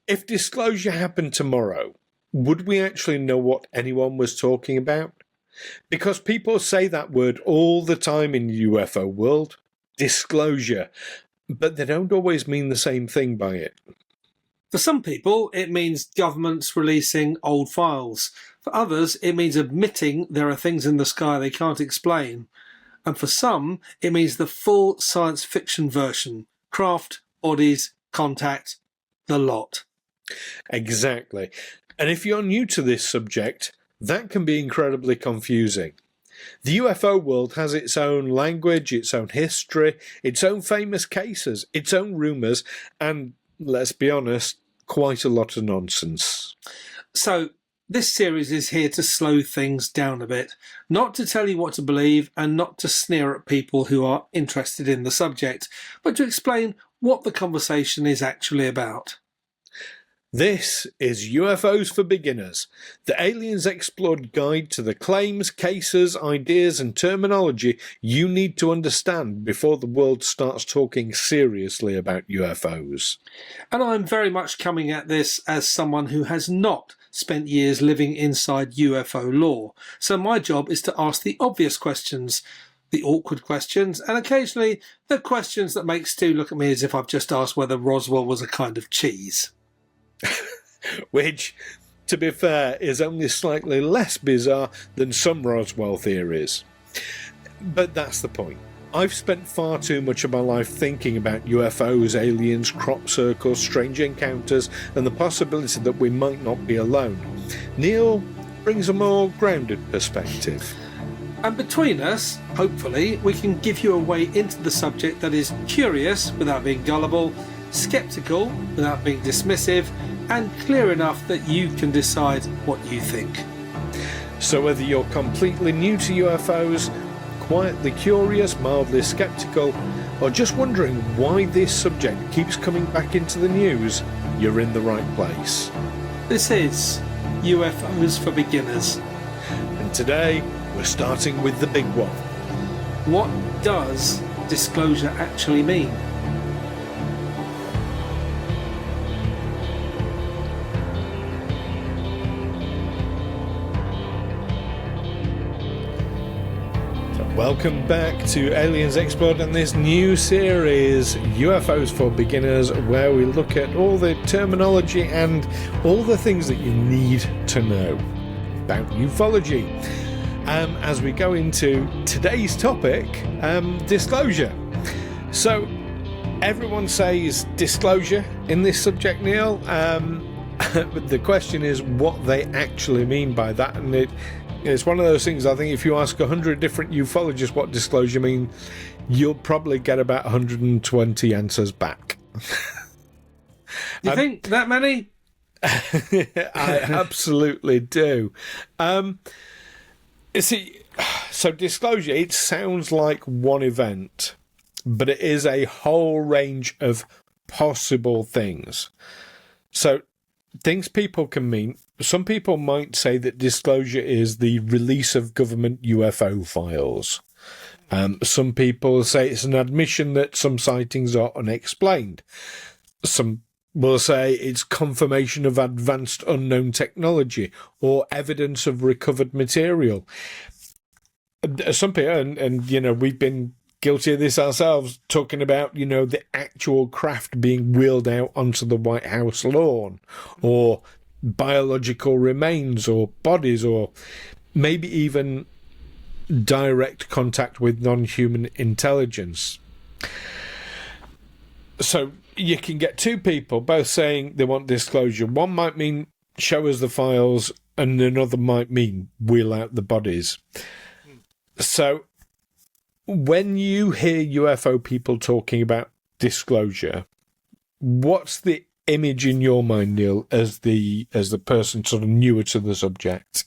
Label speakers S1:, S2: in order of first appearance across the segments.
S1: If disclosure happened tomorrow, would we actually know what anyone was talking about? Because people say that word all the time in the UFO world, disclosure, but they don't always mean the same thing by it.
S2: For some people, it means governments releasing old files. For others, it means admitting there are things in the sky they can't explain. And for some, it means the full science fiction version. Craft, bodies, contact, the lot.
S1: Exactly. And if you're new to this subject, that can be incredibly confusing. The UFO world has its own language, its own history, its own famous cases, its own rumours, and, let's be honest, quite a lot of nonsense.
S2: So, this series is here to slow things down a bit, not to tell you what to believe and not to sneer at people who are interested in the subject, but to explain what the conversation is actually about.
S1: This is UFOs for Beginners, the Aliens Explored guide to the claims, cases, ideas and terminology you need to understand before the world starts talking seriously about UFOs.
S2: And I'm very much coming at this as someone who has not spent years living inside UFO lore, so my job is to ask the obvious questions, the awkward questions, and occasionally the questions that make Stu look at me as if I've just asked whether Roswell was a kind of cheese.
S1: Which, to be fair, is only slightly less bizarre than some Roswell theories. But that's the point. I've spent far too much of my life thinking about UFOs, aliens, crop circles, strange encounters, and the possibility that we might not be alone. Neil brings a more grounded perspective.
S2: And between us, hopefully, we can give you a way into the subject that is curious without being gullible, sceptical without being dismissive, and clear enough that you can decide what you think.
S1: So whether you're completely new to UFOs, quietly curious, mildly sceptical, or just wondering why this subject keeps coming back into the news, you're in the right place.
S2: This is UFOs for Beginners.
S1: And today, we're starting with the big one.
S2: What does disclosure actually mean?
S1: Welcome back to Aliens Explored and this new series, UFOs for Beginners, where we look at all the terminology and all the things that you need to know about ufology. As we go into today's topic, disclosure. So, everyone says disclosure in this subject, Neil. But the question is what they actually mean by that, and it's one of those things. I think if you ask 100 different ufologists what disclosure means, you'll probably get about 120 answers back.
S2: You think that many?
S1: I absolutely do. See, so disclosure, it sounds like one event, but it is a whole range of possible things. So things people can mean. Some people might say that disclosure is the release of government UFO files. Some people say it's an admission that some sightings are unexplained. Some will say it's confirmation of advanced unknown technology or evidence of recovered material. Some people, and you know, we've been guilty of this ourselves, talking about, you know, the actual craft being wheeled out onto the White House lawn, or biological remains or bodies, or maybe even direct contact with non-human intelligence. So you can get two people both saying they want disclosure. One might mean show us the files, and another might mean wheel out the bodies. So when you hear UFO people talking about disclosure, what's the image in your mind, Neil, as the person sort of newer to the subject?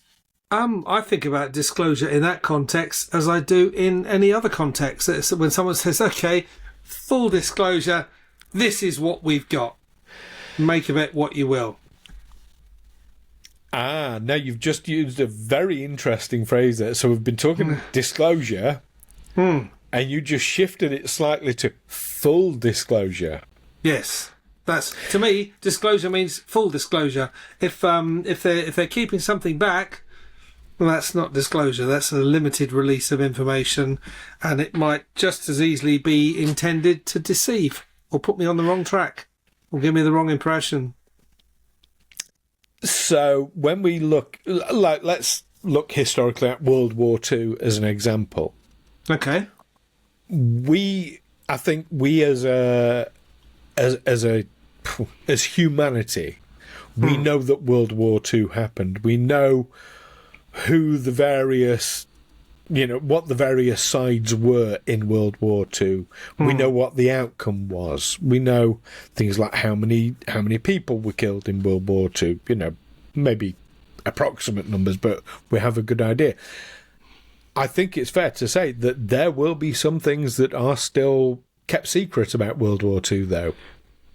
S2: I think about disclosure in that context as I do in any other context. It's when someone says, okay, full disclosure, this is what we've got. Make of it what you will.
S1: Now you've just used a very interesting phrase there. So we've been talking disclosure, and you just shifted it slightly to full disclosure.
S2: Yes. That's, to me, disclosure means full disclosure. If they're keeping something back, well, that's not disclosure. That's a limited release of information, and it might just as easily be intended to deceive or put me on the wrong track or give me the wrong impression.
S1: So when we look, let's look historically at World War II as an example.
S2: Okay.
S1: I think we as humanity, we know that World War II happened. We know who the various, what the various sides were in World War II. We know what the outcome was. We know things like how many people were killed in World War II. Maybe approximate numbers, but we have a good idea. I think it's fair to say that there will be some things that are still kept secret about World War II, though.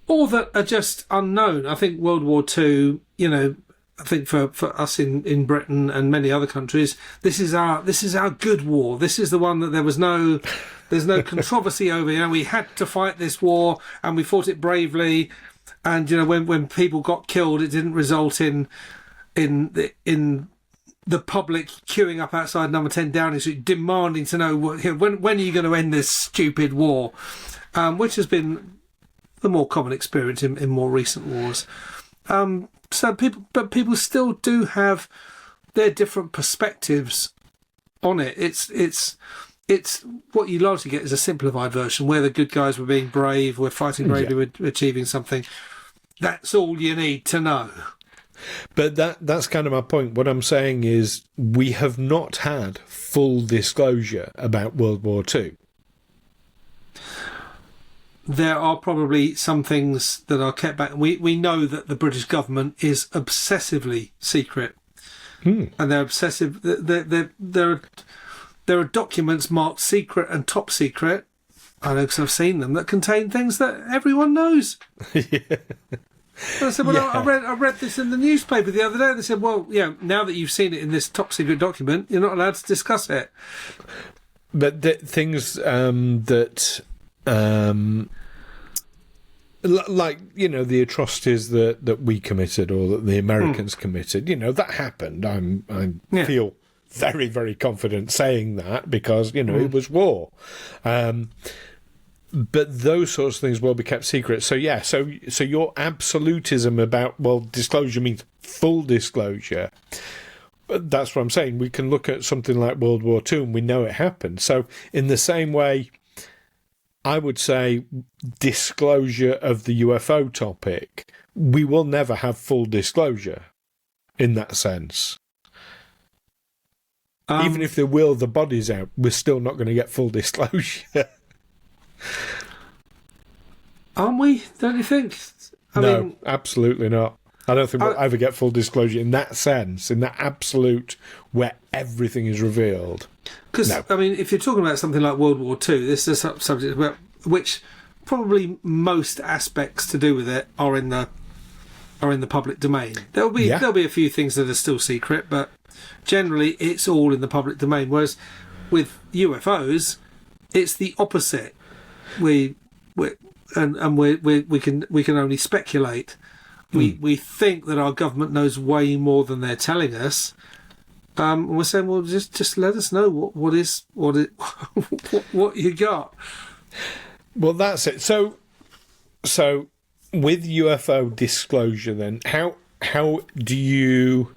S2: Or that are just unknown. I think World War II, I think for us in Britain and many other countries, this is our good war. This is the one that there's no controversy over. We had to fight this war and we fought it bravely. And when people got killed, it didn't result in the public queuing up outside Number 10 Downing Street, demanding to know when are you going to end this stupid war, which has been the more common experience in more recent wars. So people still do have their different perspectives on it. It's what you largely get is a simplified version where the good guys were being brave, we're fighting bravely, we're achieving something. That's all you need to know.
S1: But that's kind of my point. What I'm saying is we have not had full disclosure about World War II.
S2: There are probably some things that are kept back. We know that the British government is obsessively secret. And they're obsessive. There are documents marked secret and top secret, I know because I've seen them, that contain things that everyone knows. And I said, I read this in the newspaper the other day. They said, now that you've seen it in this top secret document, you're not allowed to discuss it.
S1: But things that, the atrocities that we committed or that the Americans committed, that happened. I feel very, very confident saying that because, it was war. But those sorts of things will be kept secret. So your absolutism about, disclosure means full disclosure. That's what I'm saying. We can look at something like World War II and we know it happened. So in the same way, I would say disclosure of the UFO topic, we will never have full disclosure in that sense. Even if they wheel the bodies out, we're still not going to get full disclosure.
S2: Aren't we? Don't you think? I mean,
S1: absolutely not. I don't think we'll ever get full disclosure in that sense, in that absolute where everything is revealed.
S2: Because, if you're talking about something like World War II, this is a subject which probably most aspects to do with it are in the public domain. There'll be a few things that are still secret, but generally it's all in the public domain. Whereas with UFOs, it's the opposite. We can only speculate. We think that our government knows way more than they're telling us. We're saying, well, just let us know what you got.
S1: Well, that's it. So with UFO disclosure, then how do you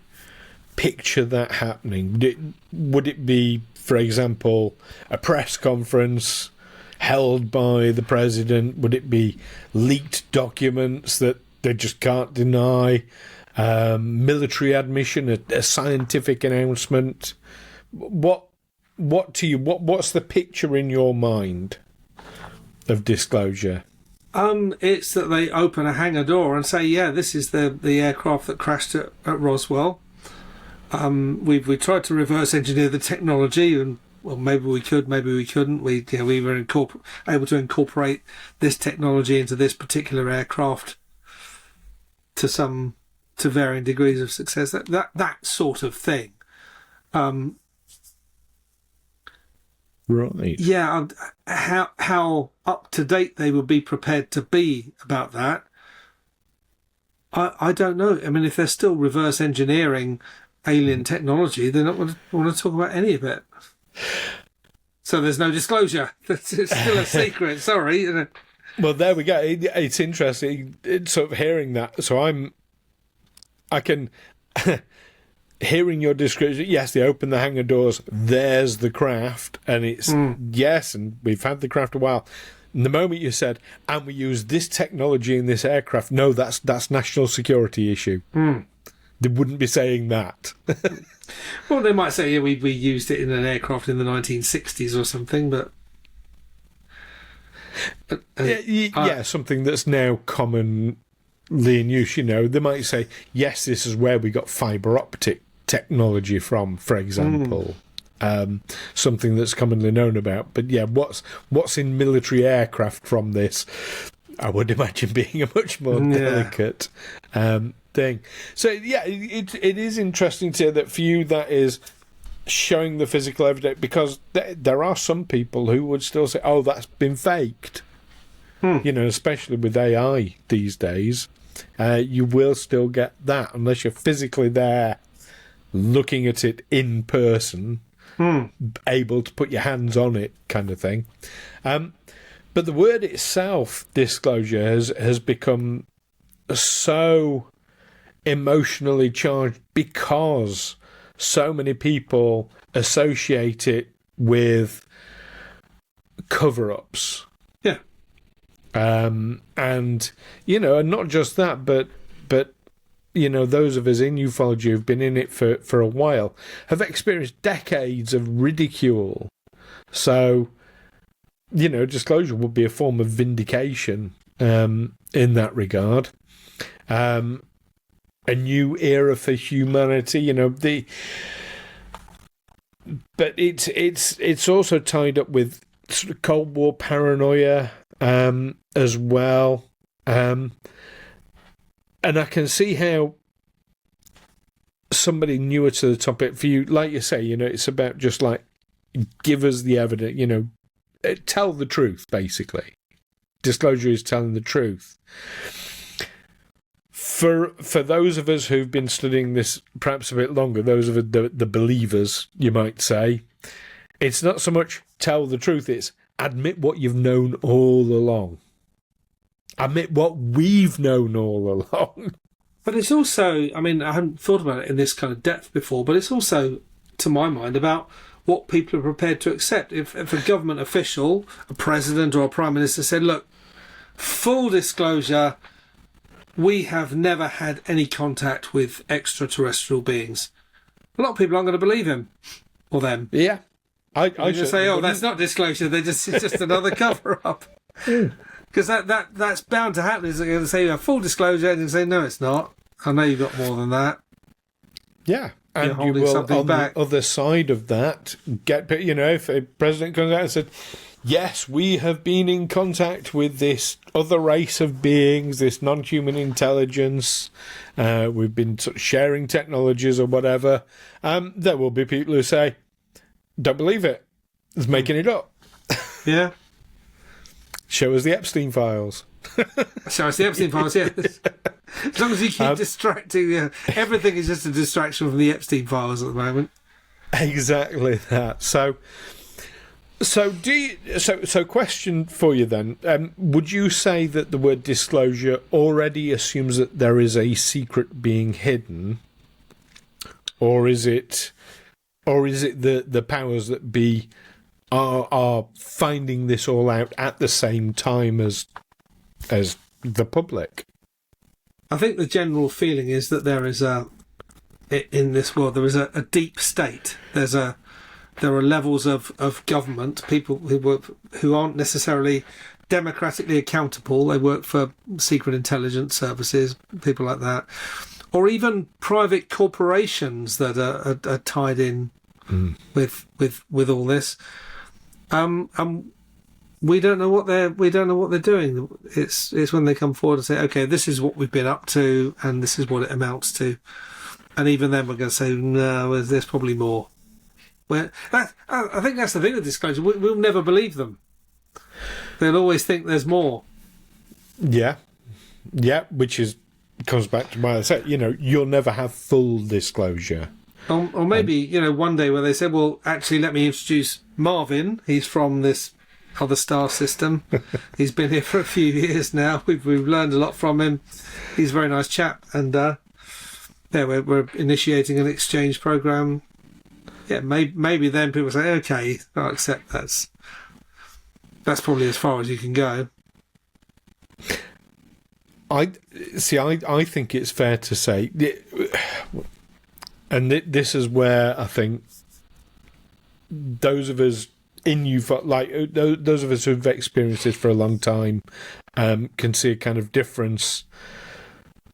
S1: picture that happening? Would it be, for example, a press conference held by the president? Would it be leaked documents that they just can't deny? Military admission, a scientific announcement? What's the picture in your mind of disclosure?
S2: It's that they open a hangar door and say, this is the aircraft that crashed at Roswell. We tried to reverse engineer the technology, and maybe we could, maybe we couldn't. We were able to incorporate this technology into this particular aircraft to varying degrees of success. That sort of thing.
S1: Right.
S2: Yeah. How up to date they would be prepared to be about that, I don't know. I mean, if they're still reverse engineering alien technology, they're not going to want to talk about any of it. So there's no disclosure. It's still a secret. Sorry.
S1: Well, there we go. It's interesting. It's sort of hearing that. So I can hearing your description. Yes, they open the hangar doors. There's the craft, and it's yes, and we've had the craft a while. And the moment you said, and we use this technology in this aircraft, no, that's national security issue. They wouldn't be saying that.
S2: Well, they might say, yeah, we used it in an aircraft in the 1960s or something, but
S1: yeah, something that's now commonly in use. You know, they might say, yes, this is where we got fibre optic technology from, for example. Something that's commonly known about. But yeah, what's in military aircraft from this? I would imagine being a much more delicate thing. So yeah, it is interesting to hear that for you that is showing the physical evidence, because there are some people who would still say, oh, that's been faked. You know, especially with AI these days, you will still get that unless you're physically there looking at it in person, able to put your hands on it, kind of thing. But the word itself, disclosure, has become so emotionally charged because so many people associate it with cover-ups.
S2: Yeah.
S1: And, you know, and not just that, but you know, those of us in ufology who've been in it for a while have experienced decades of ridicule. So, you know, disclosure would be a form of vindication in that regard. A new era for humanity, you know, but it's also tied up with sort of Cold War paranoia as well. And I can see how somebody newer to the topic, for you, like you say, you know, it's about just like, give us the evidence, you know, tell the truth, basically. Disclosure is telling the truth. For those of us who've been studying this perhaps a bit longer, those of the believers, you might say, it's not so much tell the truth, it's admit what you've known all along. Admit what we've known all along.
S2: But it's also, I mean, I hadn't thought about it in this kind of depth before, but it's also, to my mind, about what people are prepared to accept. If a government official, a president or a prime minister said, look, full disclosure, we have never had any contact with extraterrestrial beings, a lot of people aren't going to believe him or them.
S1: Yeah. I
S2: just say, oh, that's not disclosure, it's just another cover-up. Because that's bound to happen. Is they're going to say full disclosure, and you say, no, it's not. I know you've got more than that.
S1: Yeah. And you will, on the other side of that, you know, if a president comes out and said, yes, we have been in contact with this other race of beings, this non-human intelligence, we've been sort of sharing technologies or whatever, there will be people who say, don't believe it. It's making it up.
S2: Yeah.
S1: Show us the Epstein files.
S2: Show us the Epstein files, yeah. As long as you keep distracting, everything is just a distraction from the Epstein files at the moment.
S1: Exactly that. So question for you then. Would you say that the word disclosure already assumes that there is a secret being hidden, or is it the powers that be are finding this all out at the same time as the public?
S2: I think the general feeling is that there is in this world there is a deep state. There are levels of government, people who aren't necessarily democratically accountable. They work for secret intelligence services, people like that, or even private corporations that are tied in with all this. We don't know what they're doing. It's when they come forward and say, okay, this is what we've been up to, and this is what it amounts to, and even then we're going to say, no, there's probably more. I think that's the thing with disclosure. We'll never believe them. They'll always think there's more.
S1: Yeah, which is comes back to what I said, you'll never have full disclosure.
S2: Or maybe, one day where they said, well, actually, let me introduce Marvin. He's from this other star system. He's been here for a few years now. We've learned a lot from him. He's a very nice chap. And, we're initiating an exchange program. Yeah, maybe then people say, okay, I'll accept that's probably as far as you can go.
S1: I think it's fair to say, and this is where I think those of us in UFO, like those of us who've experienced this for a long time, can see a kind of difference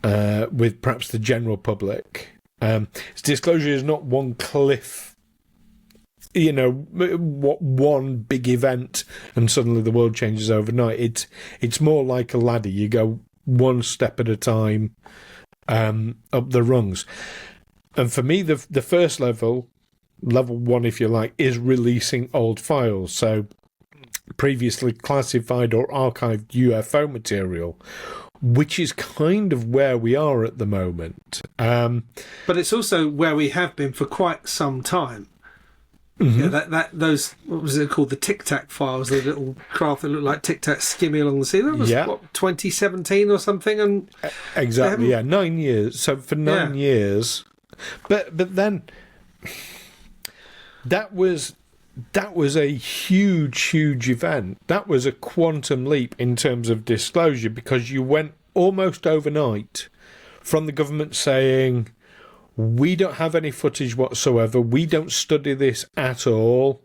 S1: with perhaps the general public. Disclosure is not one cliff, what one big event and suddenly the world changes overnight. It's more like a ladder. You go one step at a time up the rungs. And for me, the first level one, if you like, is releasing old files. So previously classified or archived UFO material, which is kind of where we are at the moment.
S2: But it's also where we have been for quite some time.
S1: Mm-hmm.
S2: Yeah, those, what was it called? The Tic Tac files, the little craft that looked like Tic Tac skimming along the sea. That was, 2017 or something? And
S1: exactly, 9 years. So for 9 years. But then that was a huge event. That was a quantum leap in terms of disclosure, because you went almost overnight from the government saying, we don't have any footage whatsoever, we don't study this at all,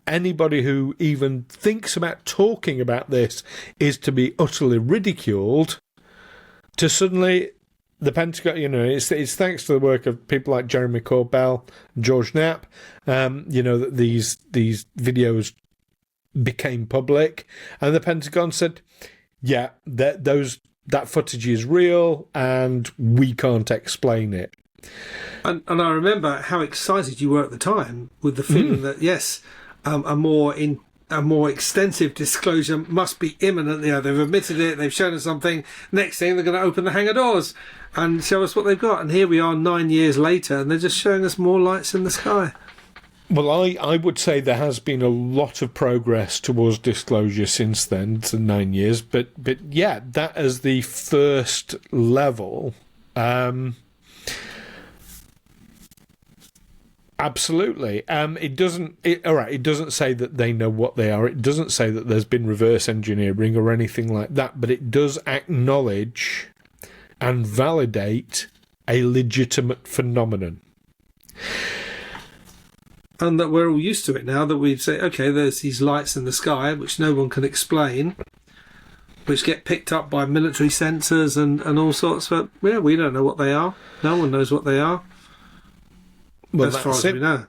S1: anybody who even thinks about talking about this is to be utterly ridiculed, to suddenly the Pentagon, it's thanks to the work of people like Jeremy Corbell, George Knapp, that these videos became public, and the Pentagon said, yeah, that footage is real and we can't explain it.
S2: And I remember how excited you were at the time with the feeling that, yes, a more extensive disclosure must be imminent. They've admitted it, they've shown us something. Next thing, they're going to open the hangar doors and show us what they've got. And here we are 9 years later, and they're just showing us more lights in the sky.
S1: Well, I would say there has been a lot of progress towards disclosure since then, to 9 years. But yeah, that is the first level. Absolutely. It doesn't say that they know what they are. It doesn't say that there's been reverse engineering or anything like that, but it does acknowledge and validate a legitimate phenomenon.
S2: And that we're all used to it now, that we say, okay, there's these lights in the sky, which no one can explain, which get picked up by military sensors and all sorts, but yeah, we don't know what they are. No one knows what they are. Well, as far as we know.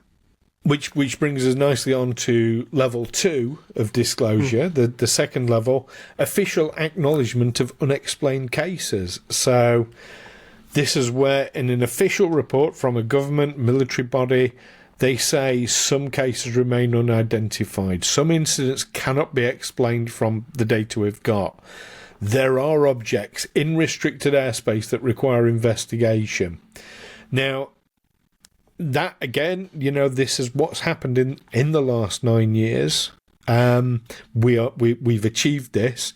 S1: Which brings us nicely on to level 2 of disclosure, the second level, official acknowledgement of unexplained cases. So this is where, in an official report from a government military body, they say some cases remain unidentified. Some incidents cannot be explained from the data we've got. There are objects in restricted airspace that require investigation. Now, that again, this is what's happened in the last 9 years. We've achieved this,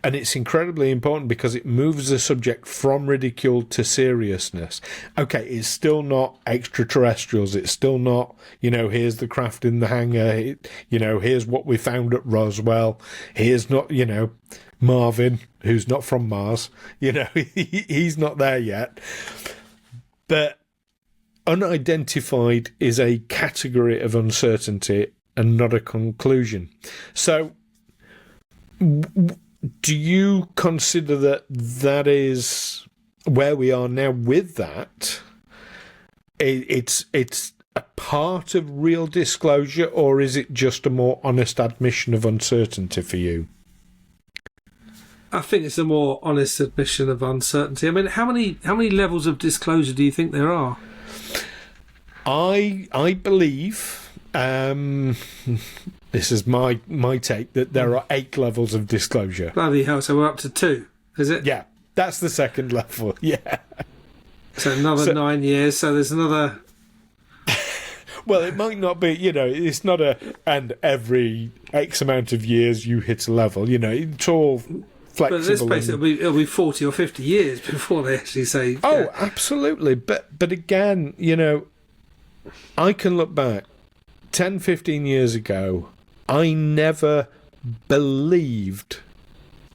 S1: and it's incredibly important because it moves the subject from ridicule to seriousness. Okay, it's still not extraterrestrials. It's still not, here's the craft in the hangar. Here's what we found at Roswell. Here's not, Marvin, who's not from Mars. He's not there yet. But unidentified is a category of uncertainty and not a conclusion. So, do you consider that is where we are now with that? It's a part of real disclosure, or is it just a more honest admission of uncertainty for you?
S2: I think it's a more honest admission of uncertainty. I mean, how many levels of disclosure do you think there are?
S1: I believe, this is my take, that there are 8 levels of disclosure.
S2: Bloody hell, so we're up to 2, is it?
S1: Yeah. That's the second level, yeah.
S2: So another 9 years, so there's another...
S1: Well, it might not be, it's not and every X amount of years you hit a level, it's all flexible.
S2: But in this place, it'll be 40 or 50 years before they actually say...
S1: Oh, absolutely. But again, I can look back 10, 15 years ago, I never believed,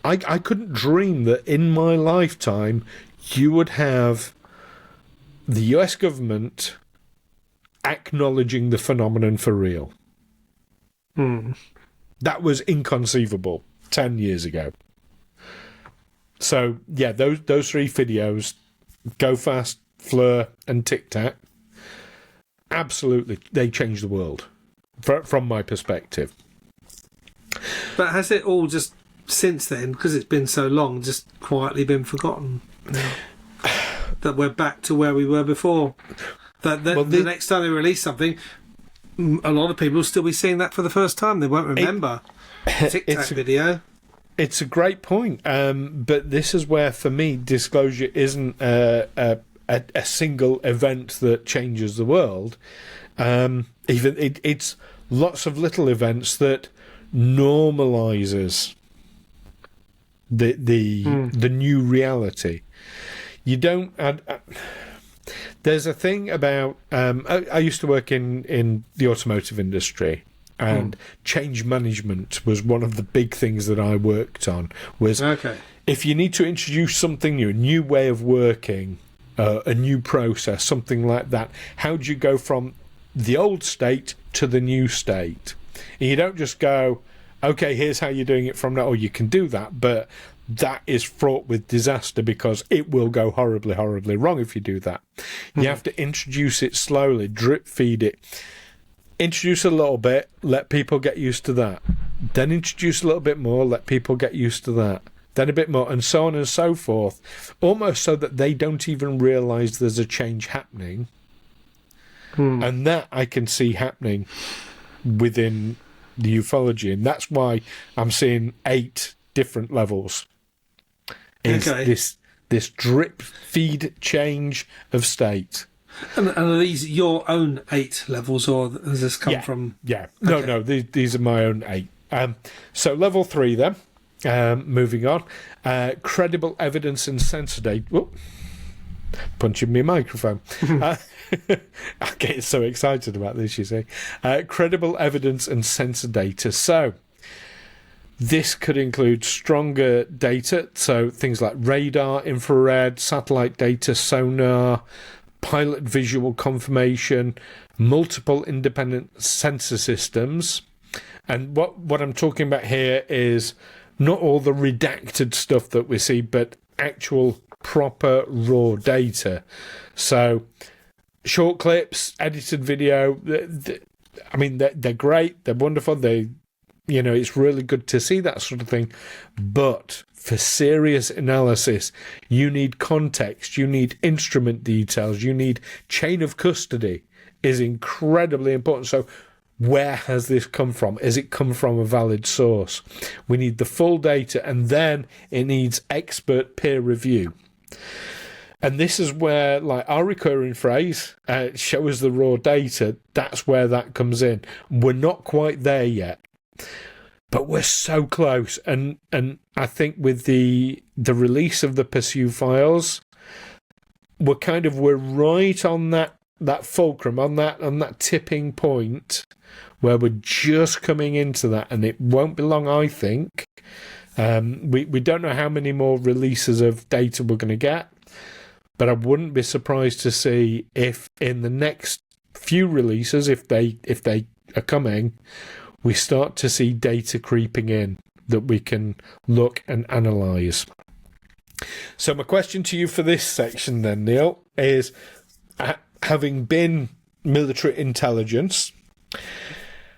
S1: I couldn't dream that in my lifetime you would have the US government acknowledging the phenomenon for real. That was inconceivable 10 years ago. So, yeah, those three videos, Go Fast, Fleur, and Tic Tac, absolutely, they changed the world, from my perspective.
S2: But has it all just, since then, because it's been so long, just quietly been forgotten now? That we're back to where we were before? The next time they release something, a lot of people will still be seeing that for the first time. They won't remember the Tic Tac video.
S1: It's a great point, but this is where, for me, disclosure isn't a single event that changes the world. It's lots of little events that normalizes the new reality. You don't. There's a thing about. I used to work in the automotive industry, and change management was one of the big things that I worked on. Was if you need to introduce something new, a new way of working, a new process, something like that. How do you go from the old state to the new state? And you don't just go, okay, here's how you're doing it from now. Or you can do that, but that is fraught with disaster because it will go horribly, horribly wrong if you do that. You have to introduce it slowly, drip feed it. Introduce a little bit, let people get used to that. Then introduce a little bit more, let people get used to that. Then a bit more, and so on and so forth. Almost so that they don't even realise there's a change happening. And that I can see happening within the ufology. And that's why I'm seeing 8 different levels. This drip feed change of state.
S2: And are these your own 8 levels, or has this come from...
S1: Yeah. No, these are my own 8. So level 3 then, moving on. Credible evidence and sensor data. Whoop, punching me microphone. I get so excited about this, you see. Credible evidence and sensor data. So this could include stronger data, so things like radar, infrared, satellite data, sonar, pilot visual confirmation, multiple independent sensor systems. And what I'm talking about here is not all the redacted stuff that we see, but actual proper raw data. So short clips, edited video, they're great, they're wonderful, it's really good to see that sort of thing. But for serious analysis, you need context, you need instrument details, you need chain of custody is incredibly important. So where has this come from? Has it come from a valid source? We need the full data, and then it needs expert peer review. And this is where, like, our recurring phrase, show us the raw data, that's where that comes in. We're not quite there yet, but we're so close. And I think with the release of the Pursue files, we're right on that fulcrum, on that tipping point where we're just coming into that, and it won't be long, I think. We don't know how many more releases of data we're going to get, but I wouldn't be surprised to see if in the next few releases, if they are coming, we start to see data creeping in that we can look and analyse. So my question to you for this section then, Neil, is having been military intelligence,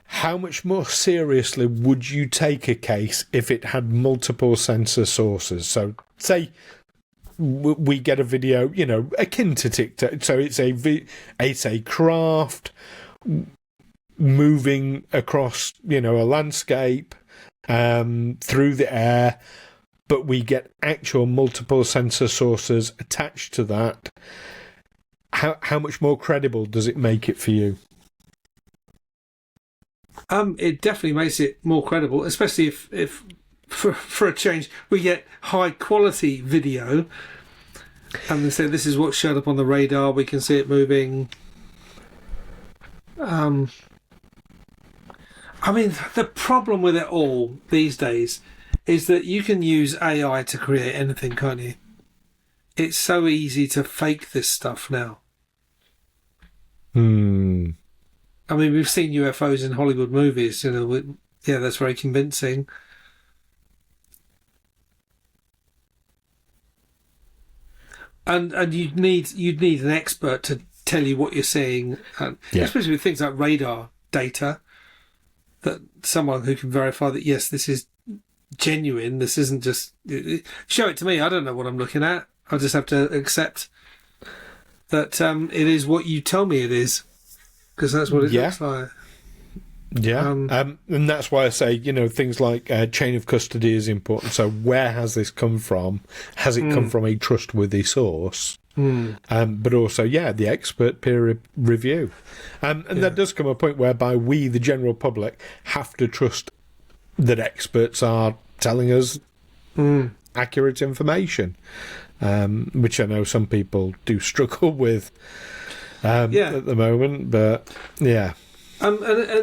S1: how much more seriously would you take a case if it had multiple sensor sources? So say we get a video, akin to Tic Tac. So it's a craft moving across, a landscape through the air, but we get actual multiple sensor sources attached to that, how much more credible does it make it for you?
S2: It definitely makes it more credible, especially if for a change we get high quality video, and they say this is what showed up on the radar. We can see it moving. I mean, the problem with it all these days is that you can use AI to create anything, can't you? It's so easy to fake this stuff now. I mean, we've seen UFOs in Hollywood movies, yeah, that's very convincing. And you'd need an expert to tell you what you're seeing, especially with things like radar data, that someone who can verify that, yes, this is genuine, this isn't just... Show it to me, I don't know what I'm looking at. I'll just have to accept that it is what you tell me it is, because that's what it looks like.
S1: Yeah, and that's why I say, things like chain of custody is important. So where has this come from? Has it come from a trustworthy source? But also, the expert peer review. And there does come a point whereby we, the general public, have to trust that experts are telling us accurate information, which I know some people do struggle with at the moment. But, yeah.
S2: And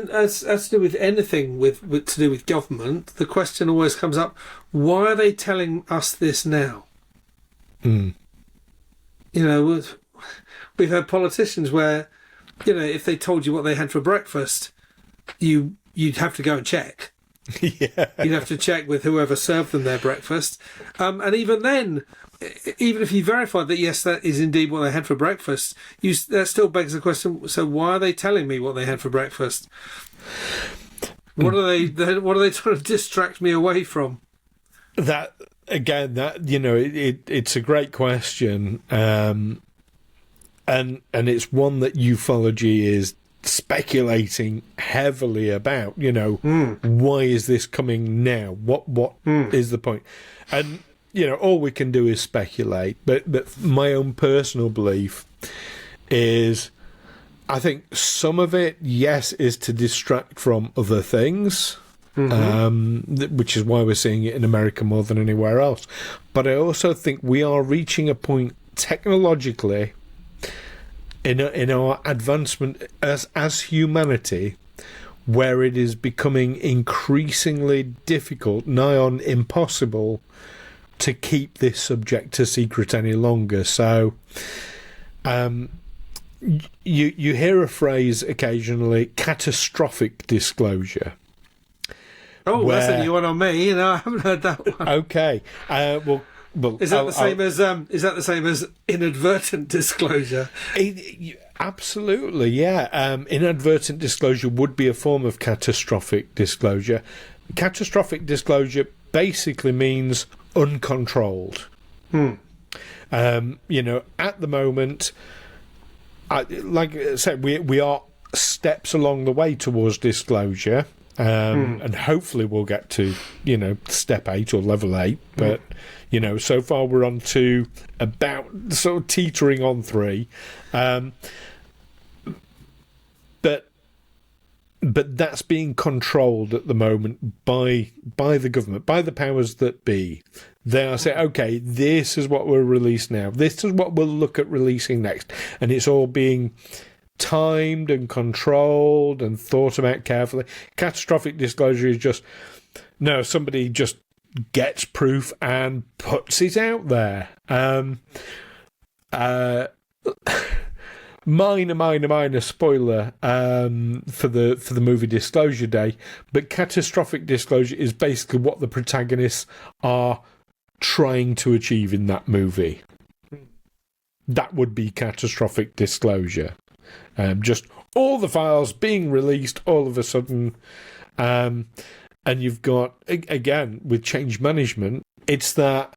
S2: as to do with anything to do with government, the question always comes up: why are they telling us this now? We've had politicians where, if they told you what they had for breakfast, you'd have to go and check.
S1: Yeah.
S2: You'd have to check with whoever served them their breakfast, and even then, even if you verified that yes, that is indeed what they had for breakfast, that still begs the question: so why are they telling me what they had for breakfast? What are they trying to distract me away from?
S1: That again, it's a great question, and it's one that ufology is speculating heavily about. Why is this coming now? What is the point? And all we can do is speculate. But my own personal belief is, I think some of it, yes, is to distract from other things, which is why we're seeing it in America more than anywhere else. But I also think we are reaching a point technologically in our advancement as humanity, where it is becoming increasingly difficult, nigh on impossible, to keep this subject a secret any longer. So you hear a phrase occasionally, catastrophic disclosure.
S2: Oh, that's a new one on me. I haven't heard that one.
S1: Okay. Well,
S2: is that the same as inadvertent disclosure?
S1: Absolutely, yeah. Inadvertent disclosure would be a form of catastrophic disclosure. Catastrophic disclosure basically means uncontrolled. At the moment, like I said, we are steps along the way towards disclosure, and hopefully we'll get to step 8 or level 8. But so far we're on to about sort of teetering on 3. But that's being controlled at the moment by the government, by the powers that be. They are saying, okay, this is what we'll release now. This is what we'll look at releasing next. And it's all being timed and controlled and thought about carefully. Catastrophic disclosure is just, no, somebody just gets proof and puts it out there. Minor spoiler for the movie Disclosure Day, but catastrophic disclosure is basically what the protagonists are trying to achieve in that movie. That would be catastrophic disclosure. Just all the files being released all of a sudden, and you've got, again, with change management, it's that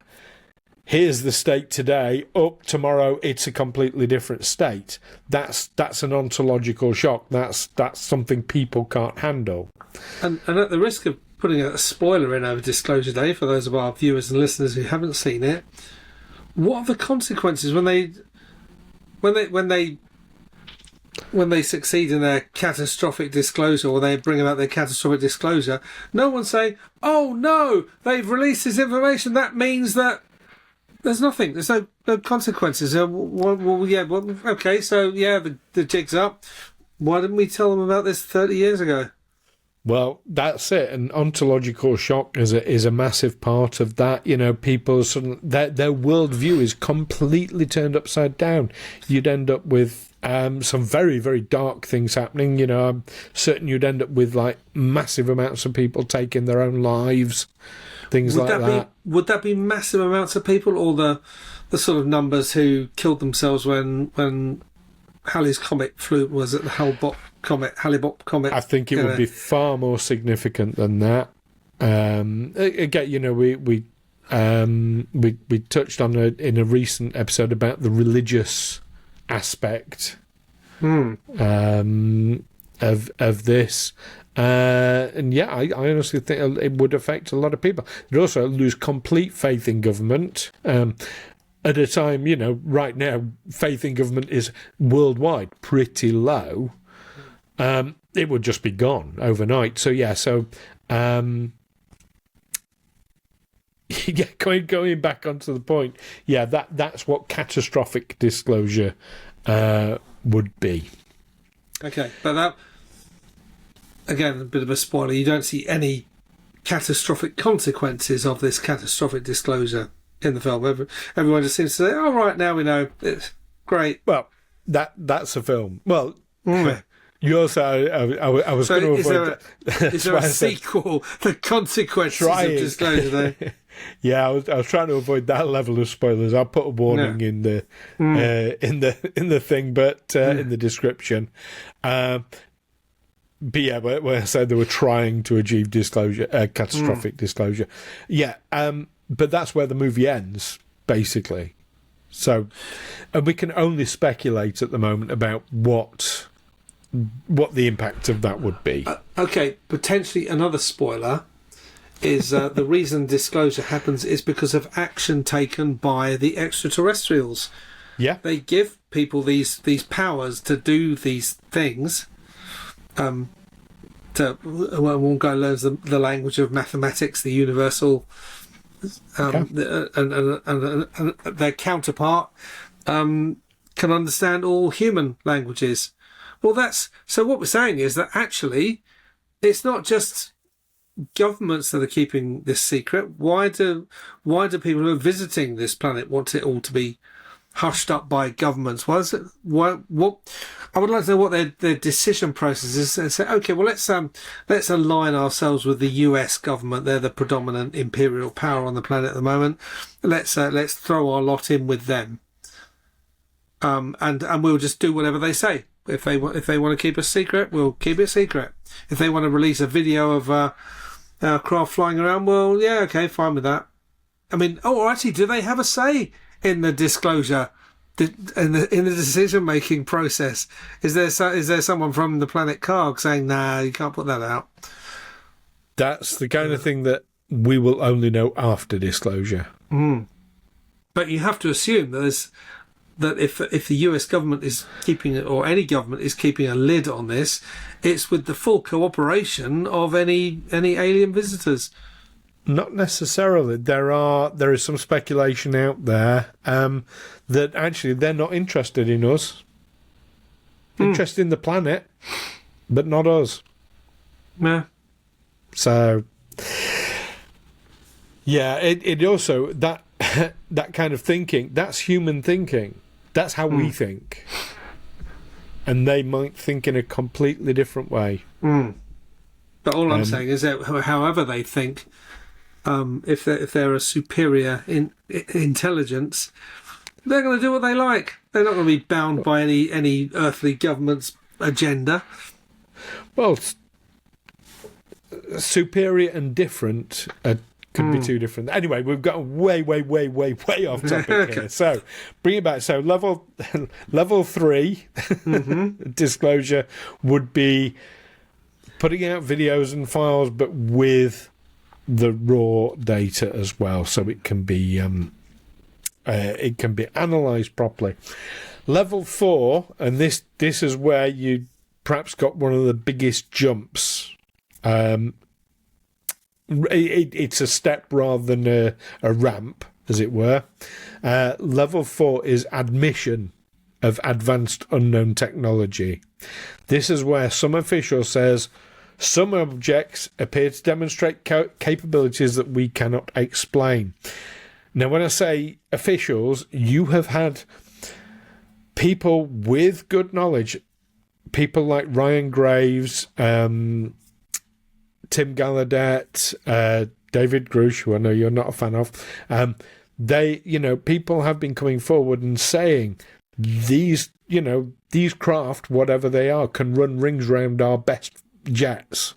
S1: here's the state today, up tomorrow it's a completely different state. That's an ontological shock. That's something people can't handle.
S2: And at the risk of putting a spoiler in over Disclosure Day for those of our viewers and listeners who haven't seen it. What are the consequences when they succeed in their catastrophic disclosure, or they bring about their catastrophic disclosure? No one's saying, "Oh no, they've released this information. That means that there's nothing. There's no consequences." Okay, so the jig's up. Why didn't we tell them about this 30 years ago?
S1: Well, that's it. And ontological shock is a massive part of that. You know, people their worldview is completely turned upside down. You'd end up with some very, very dark things happening. You know, I'm certain you'd end up with like massive amounts of people taking their own lives, things like that.
S2: Would that be massive amounts of people, or the sort of numbers who killed themselves when Halley's Comet flew? Was it the Hale-Bopp Comet?
S1: I think it would be far more significant than that. Again, you know, we touched on in a recent episode about the religious aspect of this, and I honestly think it would affect a lot of people. They'd also lose complete faith in government. At a time, you know, right now, faith in government is worldwide pretty low. It would just be gone overnight. So going back onto the point, that's what catastrophic disclosure would be.
S2: Okay, but that, again, a bit of a spoiler. You don't see any catastrophic consequences of this catastrophic disclosure in the film. Everyone just seems to say, "Oh, right, now we know. It's great."
S1: Well, that's a film. Well, you also, I was going to avoid that.
S2: Is there a sequel? The consequences of disclosure, though.
S1: Yeah, I was trying to avoid that level of spoilers. I'll put a warning in the thing, but in the description. But yeah, where I said they were trying to achieve disclosure, catastrophic disclosure. Yeah, but that's where the movie ends, basically. So, and we can only speculate at the moment about what the impact of that would be.
S2: Okay, potentially another spoiler is the reason disclosure happens is because of action taken by the extraterrestrials.
S1: Yeah,
S2: they give people these powers to do these things. One guy learns the language of mathematics, the universal, and their counterpart can understand all human languages. Well, so what we're saying is that actually it's not just governments that are keeping this secret. Why do people who are visiting this planet want it all to be hushed up by governments? Why is it? What I would like to know what their decision process is, and say, okay, well let's align ourselves with the US government. They're the predominant imperial power on the planet at the moment. Let's throw our lot in with them, and we'll just do whatever they say. If they want to keep a secret, we'll keep it secret. If they want to release a video of our craft flying around, well, yeah, okay, fine with that. I mean, actually, do they have a say in the disclosure, in the decision-making process? Is there someone from the planet Karg saying, "Nah, you can't put that out"?
S1: That's the kind of thing that we will only know after disclosure.
S2: But you have to assume that if the US government is keeping it, or any government is keeping a lid on this, it's with the full cooperation of any alien visitors.
S1: Not necessarily. There is some speculation out there that actually they're not interested in us. Interested in the planet, but not us.
S2: Yeah.
S1: So, yeah, it also that kind of thinking, that's human thinking. That's how we think. And they might think in a completely different way.
S2: But all I'm saying is that however they think, if they're a superior intelligence, they're going to do what they like. They're not going to be bound by any earthly government's agenda.
S1: Well, superior and different could be two different. Anyway, we've got way off topic here. So, bring it back. So, level 3 disclosure would be putting out videos and files, but with the raw data as well, so it can be analysed properly. Level 4, and this is where you perhaps got one of the biggest jumps. It's a step rather than a ramp, as it were. Level 4 is admission of advanced unknown technology. This is where some official says some objects appear to demonstrate capabilities that we cannot explain. Now, when I say officials, you have had people with good knowledge, people like Ryan Graves, Tim Gallaudet, David Grush, who I know you're not a fan of. People have been coming forward and saying these craft, whatever they are, can run rings around our best jets.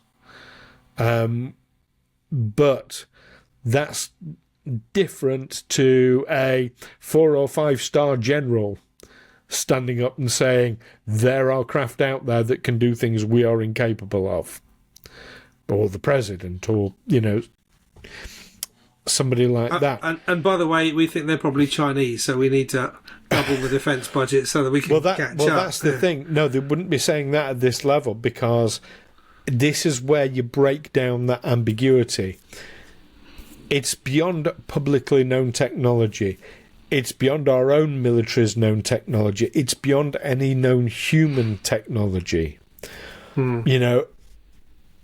S1: But that's different to a 4 or 5 star general standing up and saying there are craft out there that can do things we are incapable of, or the president, or somebody like that.
S2: And by the way, we think they're probably Chinese, so we need to double the defence budget so that we can catch up.
S1: That's the thing. No, they wouldn't be saying that at this level, because this is where you break down that ambiguity. It's beyond publicly known technology. It's beyond our own military's known technology. It's beyond any known human technology.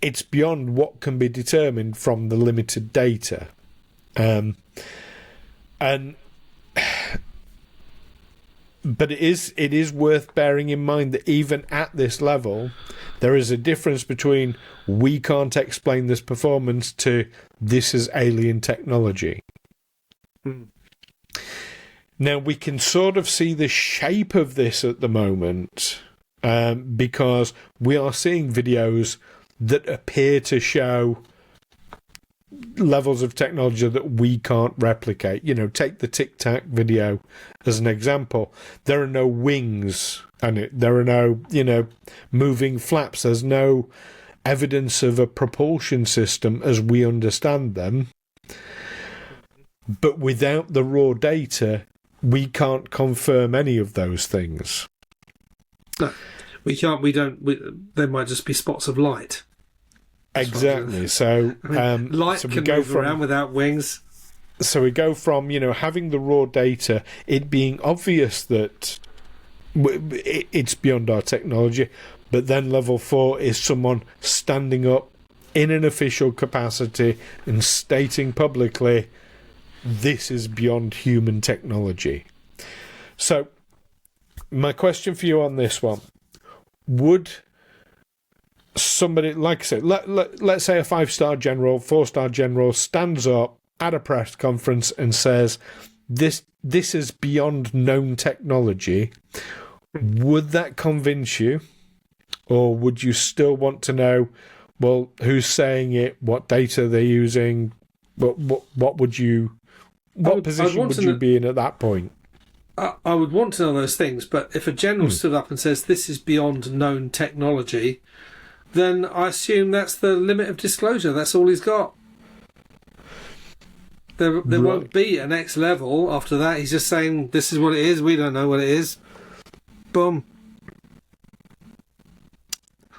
S1: It's beyond what can be determined from the limited data. But it is worth bearing in mind that even at this level, there is a difference between we can't explain this performance to this is alien technology. Now, we can sort of see the shape of this at the moment, because we are seeing videos that appear to show levels of technology that we can't replicate. Take the Tic Tac video as an example. There are no wings on it. There are no, moving flaps. There's no evidence of a propulsion system as we understand them. But without the raw data, we can't confirm any of those things.
S2: No, we can't. There might just be spots of light.
S1: Exactly. So
S2: light can move around without wings.
S1: So we go from having the raw data, it being obvious that it's beyond our technology, but then level 4 is someone standing up in an official capacity and stating publicly this is beyond human technology. So my question for you on this one: would somebody, like I said, let's say a 5-star general, 4-star general stands up at a press conference and says this is beyond known technology, would that convince you, or would you still want to know, well, who's saying it, what data they're using, what position would you be in at that point?
S2: I would want to know those things, but if a general stood up and says this is beyond known technology, then I assume that's the limit of disclosure. That's all he's got. There won't be a next level after that. He's just saying this is what it is. We don't know what it is. Boom.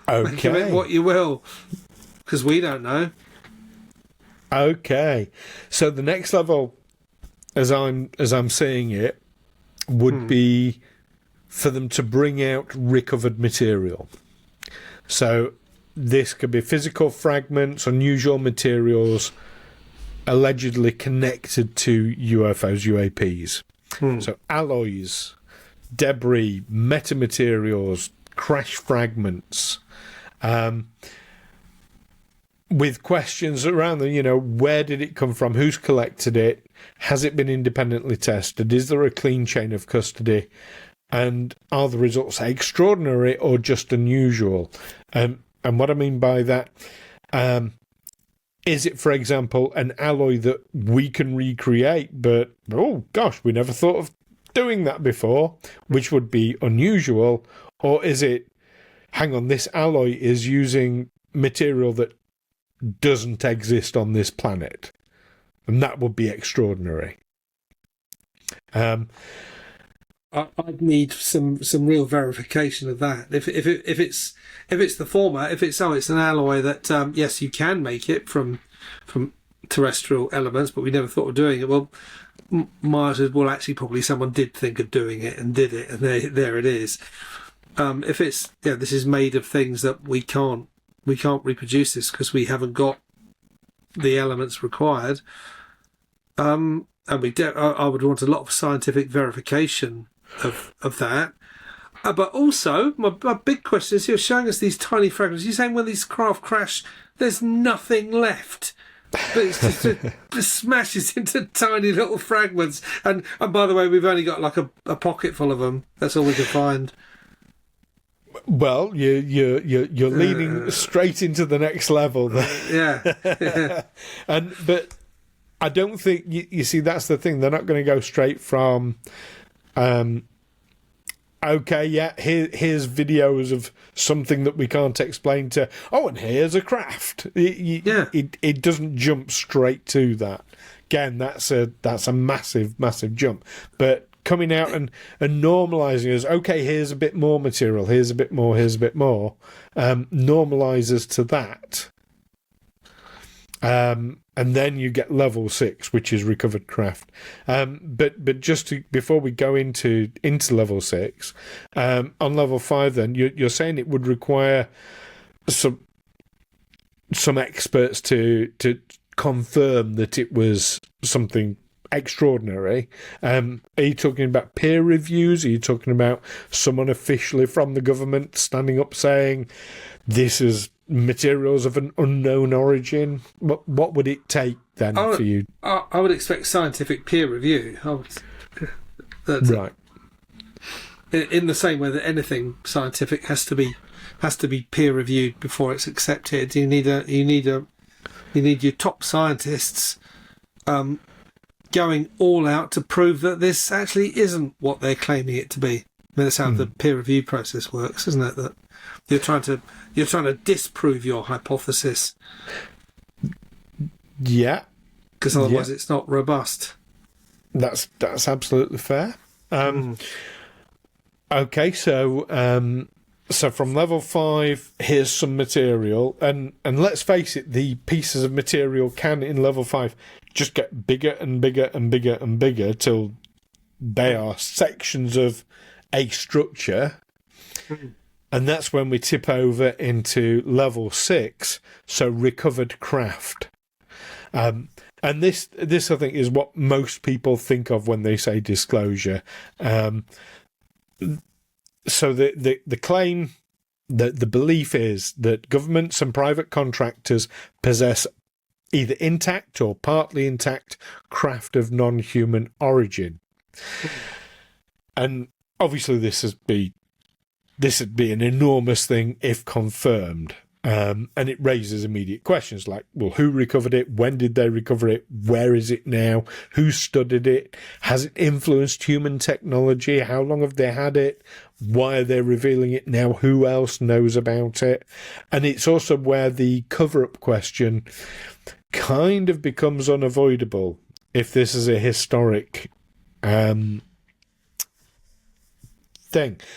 S1: Okay.
S2: Make of it what you will, because we don't know.
S1: Okay. So the next level, as I'm seeing it, would be for them to bring out recovered material. So this could be physical fragments, unusual materials allegedly connected to UFOs, UAPs. So alloys, debris, metamaterials, crash fragments, with questions around them, where did it come from? Who's collected it? Has it been independently tested? Is there a clean chain of custody? And are the results extraordinary or just unusual? And what I mean by that, is it, for example, an alloy that we can recreate, but, oh gosh, we never thought of doing that before, which would be unusual? Or is it, hang on, this alloy is using material that doesn't exist on this planet. And that would be extraordinary.
S2: I'd need some real verification of that. If it's the former, if it's an alloy that yes, you can make it from terrestrial elements, but we never thought of doing it. Well, Mars said, well, actually, probably someone did think of doing it and did it, and there it is. If it's this is made of things that we can't reproduce this because we haven't got the elements required. And I would want a lot of scientific verification of that. But also, my big question is, you're showing us these tiny fragments. You're saying when these craft crash, there's nothing left. But it's just smashes into tiny little fragments. And by the way, we've only got like a pocket full of them. That's all we can find.
S1: Well, you're leading straight into the next level there.
S2: Yeah.
S1: But I don't think you see, that's the thing. They're not going to go straight from here's videos of something that we can't explain to, and here's a craft. It doesn't jump straight to that. Again, that's a massive jump. But coming out and normalising us, here's a bit more material, here's a bit more, normalises to that. And then you get level 6, which is recovered craft. But just before we go into level 6, on level 5, then you're saying it would require some experts to confirm that it was something extraordinary. Are you talking about peer reviews? Are you talking about someone officially from the government standing up saying this is materials of an unknown origin? What would it take then for you?
S2: I would expect scientific peer review.
S1: Right.
S2: In the same way that anything scientific has to be peer reviewed before it's accepted. You need your top scientists going all out to prove that this actually isn't what they're claiming it to be. I mean, that's how the peer review process works, isn't it? That you're trying to disprove your hypothesis.
S1: Yeah,
S2: because otherwise it's not robust.
S1: That's absolutely fair. Okay, so from level 5, here's some material, and let's face it, the pieces of material can in level 5 just get bigger and bigger and bigger and bigger till they are sections of a structure. And that's when we tip over into level 6, so recovered craft. And this I think is what most people think of when they say disclosure. So the claim, the belief is that governments and private contractors possess either intact or partly intact craft of non-human origin. And obviously this would be an enormous thing if confirmed. And it raises immediate questions like, well, who recovered it? When did they recover it? Where is it now? Who studied it? Has it influenced human technology? How long have they had it? Why are they revealing it now? Who else knows about it? And it's also where the cover-up question kind of becomes unavoidable if this is a historic thing.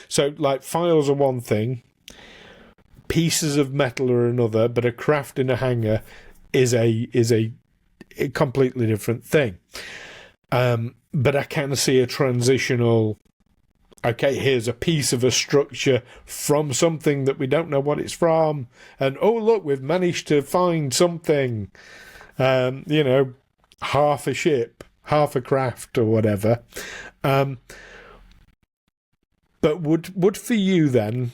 S1: So, like, files are one thing, pieces of metal are another, but a craft in a hangar is a completely different thing. But I can see a transitional, here's a piece of a structure from something that we don't know what it's from, and oh look, we've managed to find something, half a ship, half a craft or whatever. But would for you then,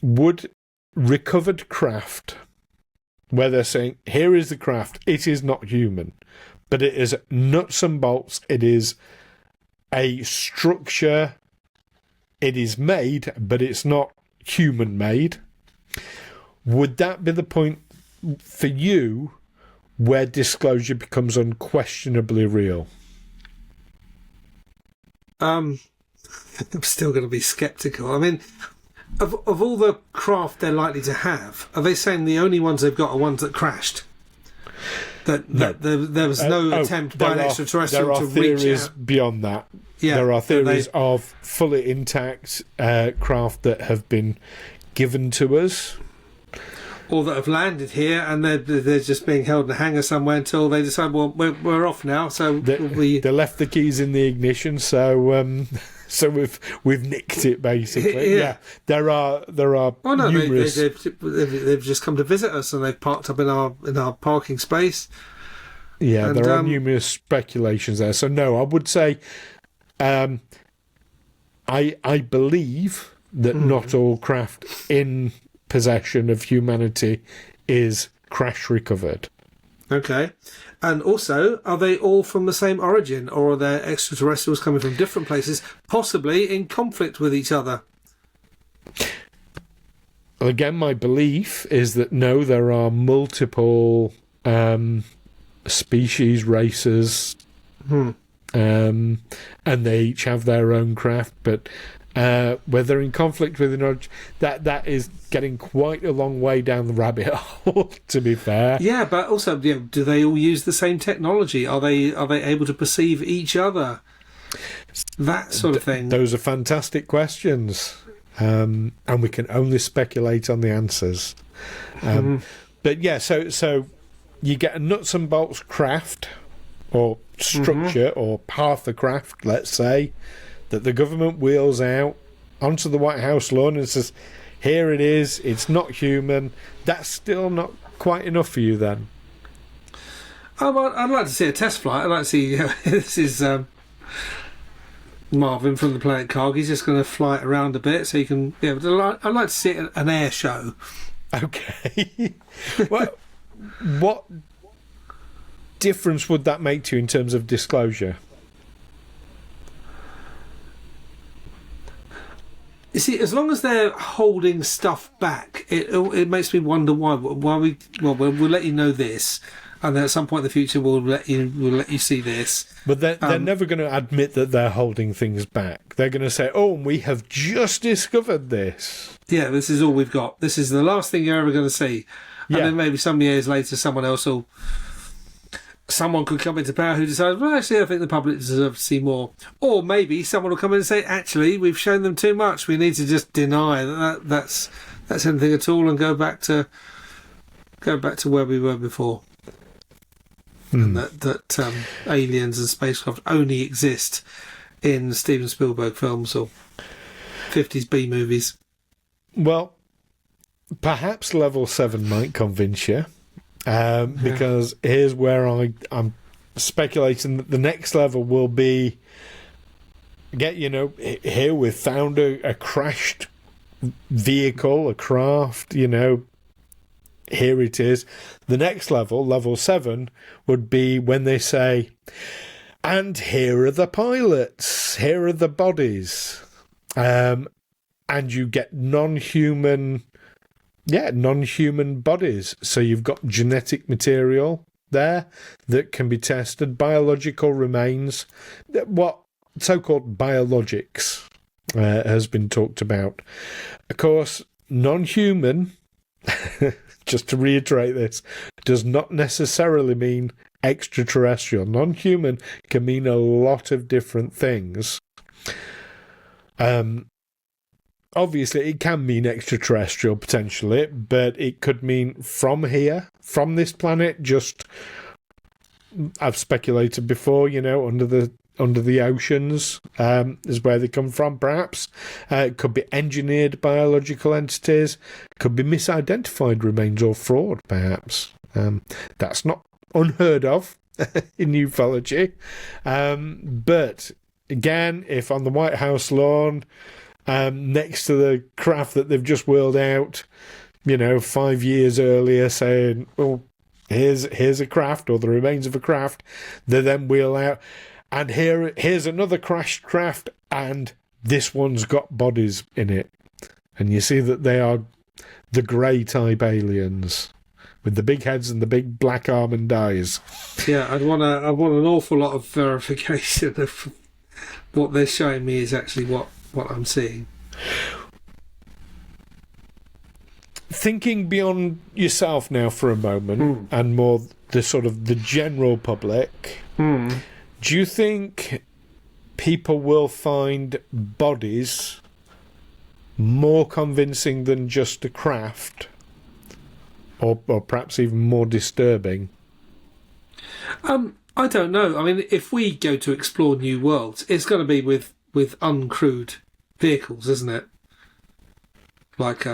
S1: would recovered craft, where they're saying, here is the craft, it is not human, but it is nuts and bolts, it is a structure, it is made, but it's not human made. Would that be the point for you where disclosure becomes unquestionably real?
S2: I'm still going to be sceptical. I mean, of all the craft they're likely to have, are they saying the only ones they've got are ones that crashed? There was no attempt by an extraterrestrial to reach out.
S1: There are theories beyond that.
S2: Yeah,
S1: there are theories of fully intact craft that have been given to us,
S2: or that have landed here and they're just being held in a hangar somewhere until they decide, well, we're off now. So
S1: they left the keys in the ignition, so so we've nicked it basically. Yeah, there are
S2: Oh no,
S1: numerous.
S2: they've just come to visit us and they've parked up in our parking space.
S1: Yeah, and there are numerous speculations there. So no, I would say, I believe that not all craft in possession of humanity is crash recovered.
S2: Okay. And also, are they all from the same origin, or are there extraterrestrials coming from different places, possibly in conflict with each other?
S1: Well, again, my belief is that no, there are multiple species, races, and they each have their own craft, but whether in conflict with another, that is getting quite a long way down the rabbit hole, to be fair.
S2: Yeah, but also, do they all use the same technology? Are they able to perceive each other? That sort of thing.
S1: Those are fantastic questions, and we can only speculate on the answers. But yeah, so you get a nuts and bolts craft or structure or path of craft, let's say, that the government wheels out onto the White House lawn and says, here it is, it's not human. That's still not quite enough for you then?
S2: Oh, well, I'd like to see a test flight. I'd like to see, this is Marvin from the planet Karg. He's just going to fly it around a bit so you can, I'd like to see an air show.
S1: Okay. What difference would that make to you in terms of disclosure?
S2: You see, as long as they're holding stuff back, it makes me wonder why we'll let you know this, and then at some point in the future we'll let you see this.
S1: But they're never going to admit that they're holding things back. They're going to say, "Oh, we have just discovered this."
S2: Yeah, this is all we've got. This is the last thing you're ever going to see. And then maybe some years later, someone could come into power who decides, well, actually, I think the public deserves to see more. Or maybe someone will come in and say, actually, we've shown them too much. We need to just deny that's anything at all and go back to where we were before. And that aliens and spacecraft only exist in Steven Spielberg films or 50s B movies.
S1: Well, perhaps level 7 might convince you. Because here's where I'm speculating that the next level will be, here we've found a crashed vehicle, a craft, here it is. The next level, level 7, would be when they say, and here are the pilots, here are the bodies. And you get non-human bodies. So you've got genetic material there that can be tested, biological remains, what so-called biologics has been talked about. Of course, non-human, just to reiterate this, does not necessarily mean extraterrestrial. Non-human can mean a lot of different things. Obviously, it can mean extraterrestrial, potentially, but it could mean from here, from this planet, just, I've speculated before, under the oceans is where they come from, perhaps. It could be engineered biological entities, could be misidentified remains or fraud, perhaps. That's not unheard of in ufology. But, again, if on the White House lawn, next to the craft that they've just wheeled out, 5 years earlier, saying, "Well, here's a craft or the remains of a craft," they then wheel out, and here's another crashed craft, and this one's got bodies in it, and you see that they are the grey type aliens with the big heads and the big black almond eyes.
S2: Yeah, I want an awful lot of verification of what they're showing me is actually what I'm seeing.
S1: thinking beyond yourself now for a moment, and more the sort of the general public, do you think people will find bodies more convincing than just a craft, or perhaps even more disturbing?
S2: I don't know. I mean, if we go to explore new worlds, it's going to be with uncrewed vehicles, isn't it? Like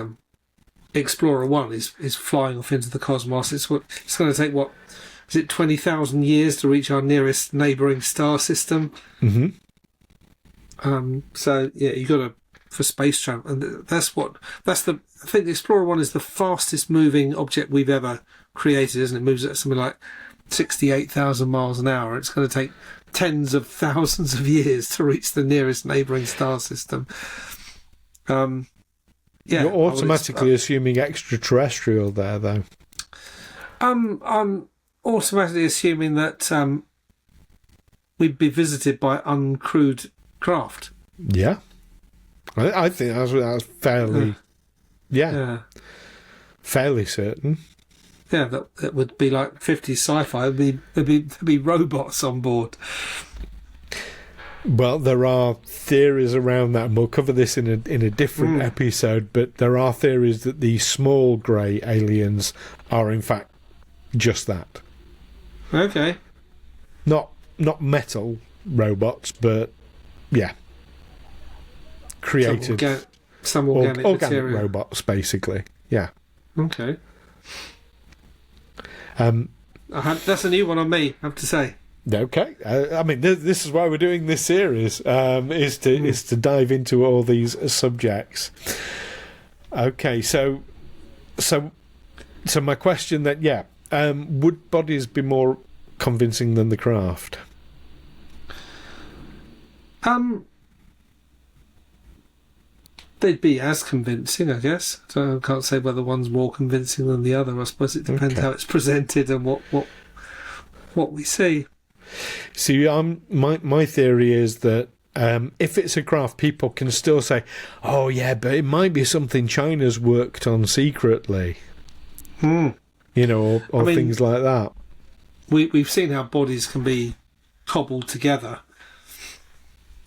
S2: Explorer 1 is flying off into the cosmos. It's going to take, what, is it 20,000 years to reach our nearest neighbouring star system?
S1: Mm-hmm.
S2: So yeah, you got to, for space travel, and I think the Explorer 1 is the fastest moving object we've ever created, isn't it? It moves at something like 68,000 miles an hour. It's going to take tens of thousands of years to reach the nearest neighbouring star system. Yeah,
S1: you're automatically assuming extraterrestrial there, though.
S2: I'm automatically assuming that we'd be visited by uncrewed craft.
S1: Yeah, I think that's fairly, fairly certain.
S2: Yeah, that would be like 50s sci-fi. There'd be robots on board.
S1: Well, there are theories around that, and we'll cover this in a different episode, but there are theories that the small grey aliens are in fact just that.
S2: Okay.
S1: Not metal robots, but yeah. Created.
S2: Some organic material.
S1: Robots, basically. Yeah.
S2: Okay. That's a new one on me, I have to say.
S1: Okay, I mean this is why we're doing this series, is to dive into all these subjects. Okay, so my question then, would bodies be more convincing than the craft?
S2: They'd be as convincing, I guess. So I can't say whether one's more convincing than the other. I suppose it depends how it's presented and what we see.
S1: See, my theory is that if it's a craft, people can still say, "Oh yeah, but it might be something China's worked on secretly," or things like that.
S2: We've seen how bodies can be cobbled together.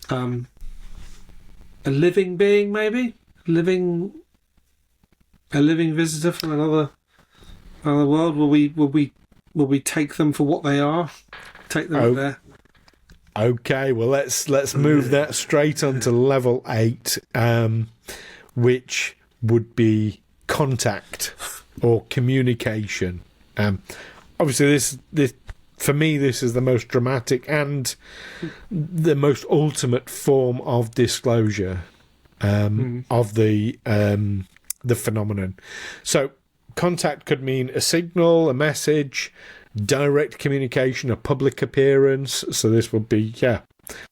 S2: A living being, maybe a living visitor from another world. Will we take them for what they are? Take them there.
S1: Okay, well let's move that straight on to level 8, which would be contact or communication. Obviously, this for me, this is the most dramatic and the most ultimate form of disclosure of the phenomenon. So, contact could mean a signal, a message, direct communication, a public appearance. So this would be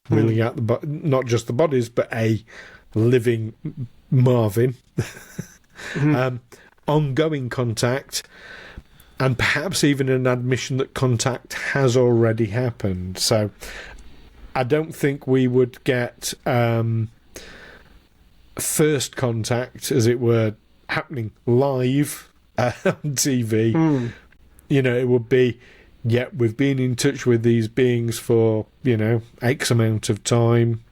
S1: wheeling out not just the bodies, but a living Marvin. Ongoing contact. And perhaps even an admission that contact has already happened. So I don't think we would get first contact, as it were, happening live on TV. It would be, we've been in touch with these beings for, X amount of time.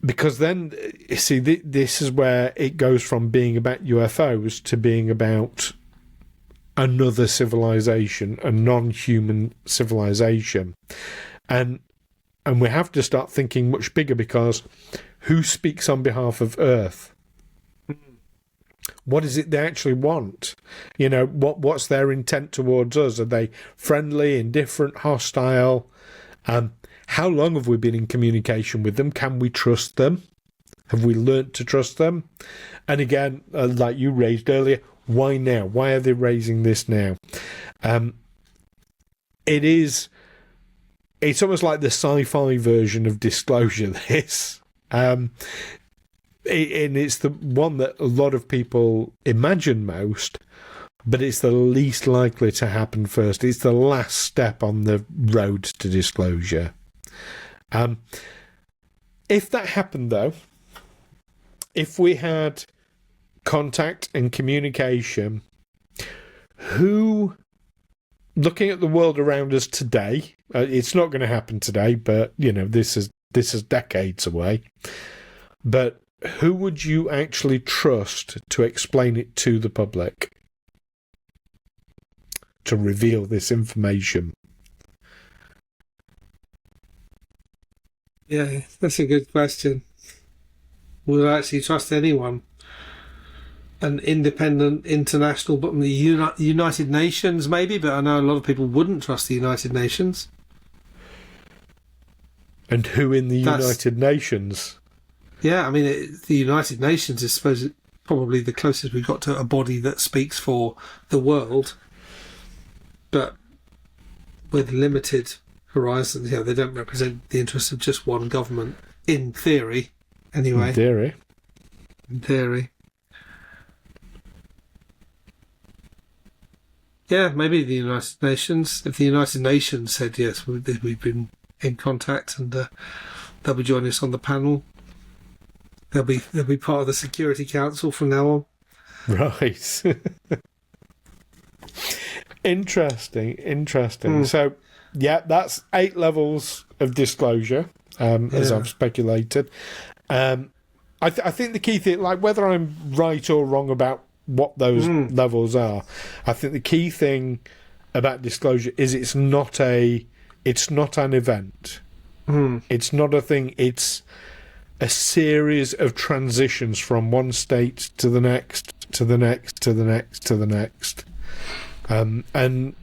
S1: Because then, you see, this is where it goes from being about UFOs to being about another civilization, a non-human civilization. And we have to start thinking much bigger, because who speaks on behalf of Earth? What is it they actually want? What's their intent towards us? Are they friendly, indifferent, hostile? How long have we been in communication with them? Can we trust them? Have we learnt to trust them? And again, like you raised earlier, why now? Why are they raising this now? It's almost like the sci-fi version of disclosure, this. And it's the one that a lot of people imagine most, but it's the least likely to happen first. It's the last step on the road to disclosure. If that happened, though, if we had contact and communication, who, looking at the world around us today, it's not going to happen today, but this is decades away. But who would you actually trust to explain it to the public, to reveal this information?
S2: Yeah, that's a good question. Would I actually trust anyone? An independent international, but the United Nations maybe, but I know a lot of people wouldn't trust the United Nations.
S1: And who in the United Nations?
S2: Yeah, I mean, the United Nations is probably the closest we've got to a body that speaks for the world, but with limited horizons. They don't represent the interests of just one government, in theory, anyway. In theory. Yeah, maybe the United Nations. If the United Nations said yes, we've been in contact, and they'll be joining us on the panel. They'll be part of the Security Council from now on.
S1: Right. Interesting. So, yeah, that's 8 levels of disclosure, as I've speculated. I think the key thing, like whether I'm right or wrong about what those levels are, I think the key thing about disclosure is it's not an event. It's not a thing. It's a series of transitions from one state to the next, to the next, to the next, to the next. And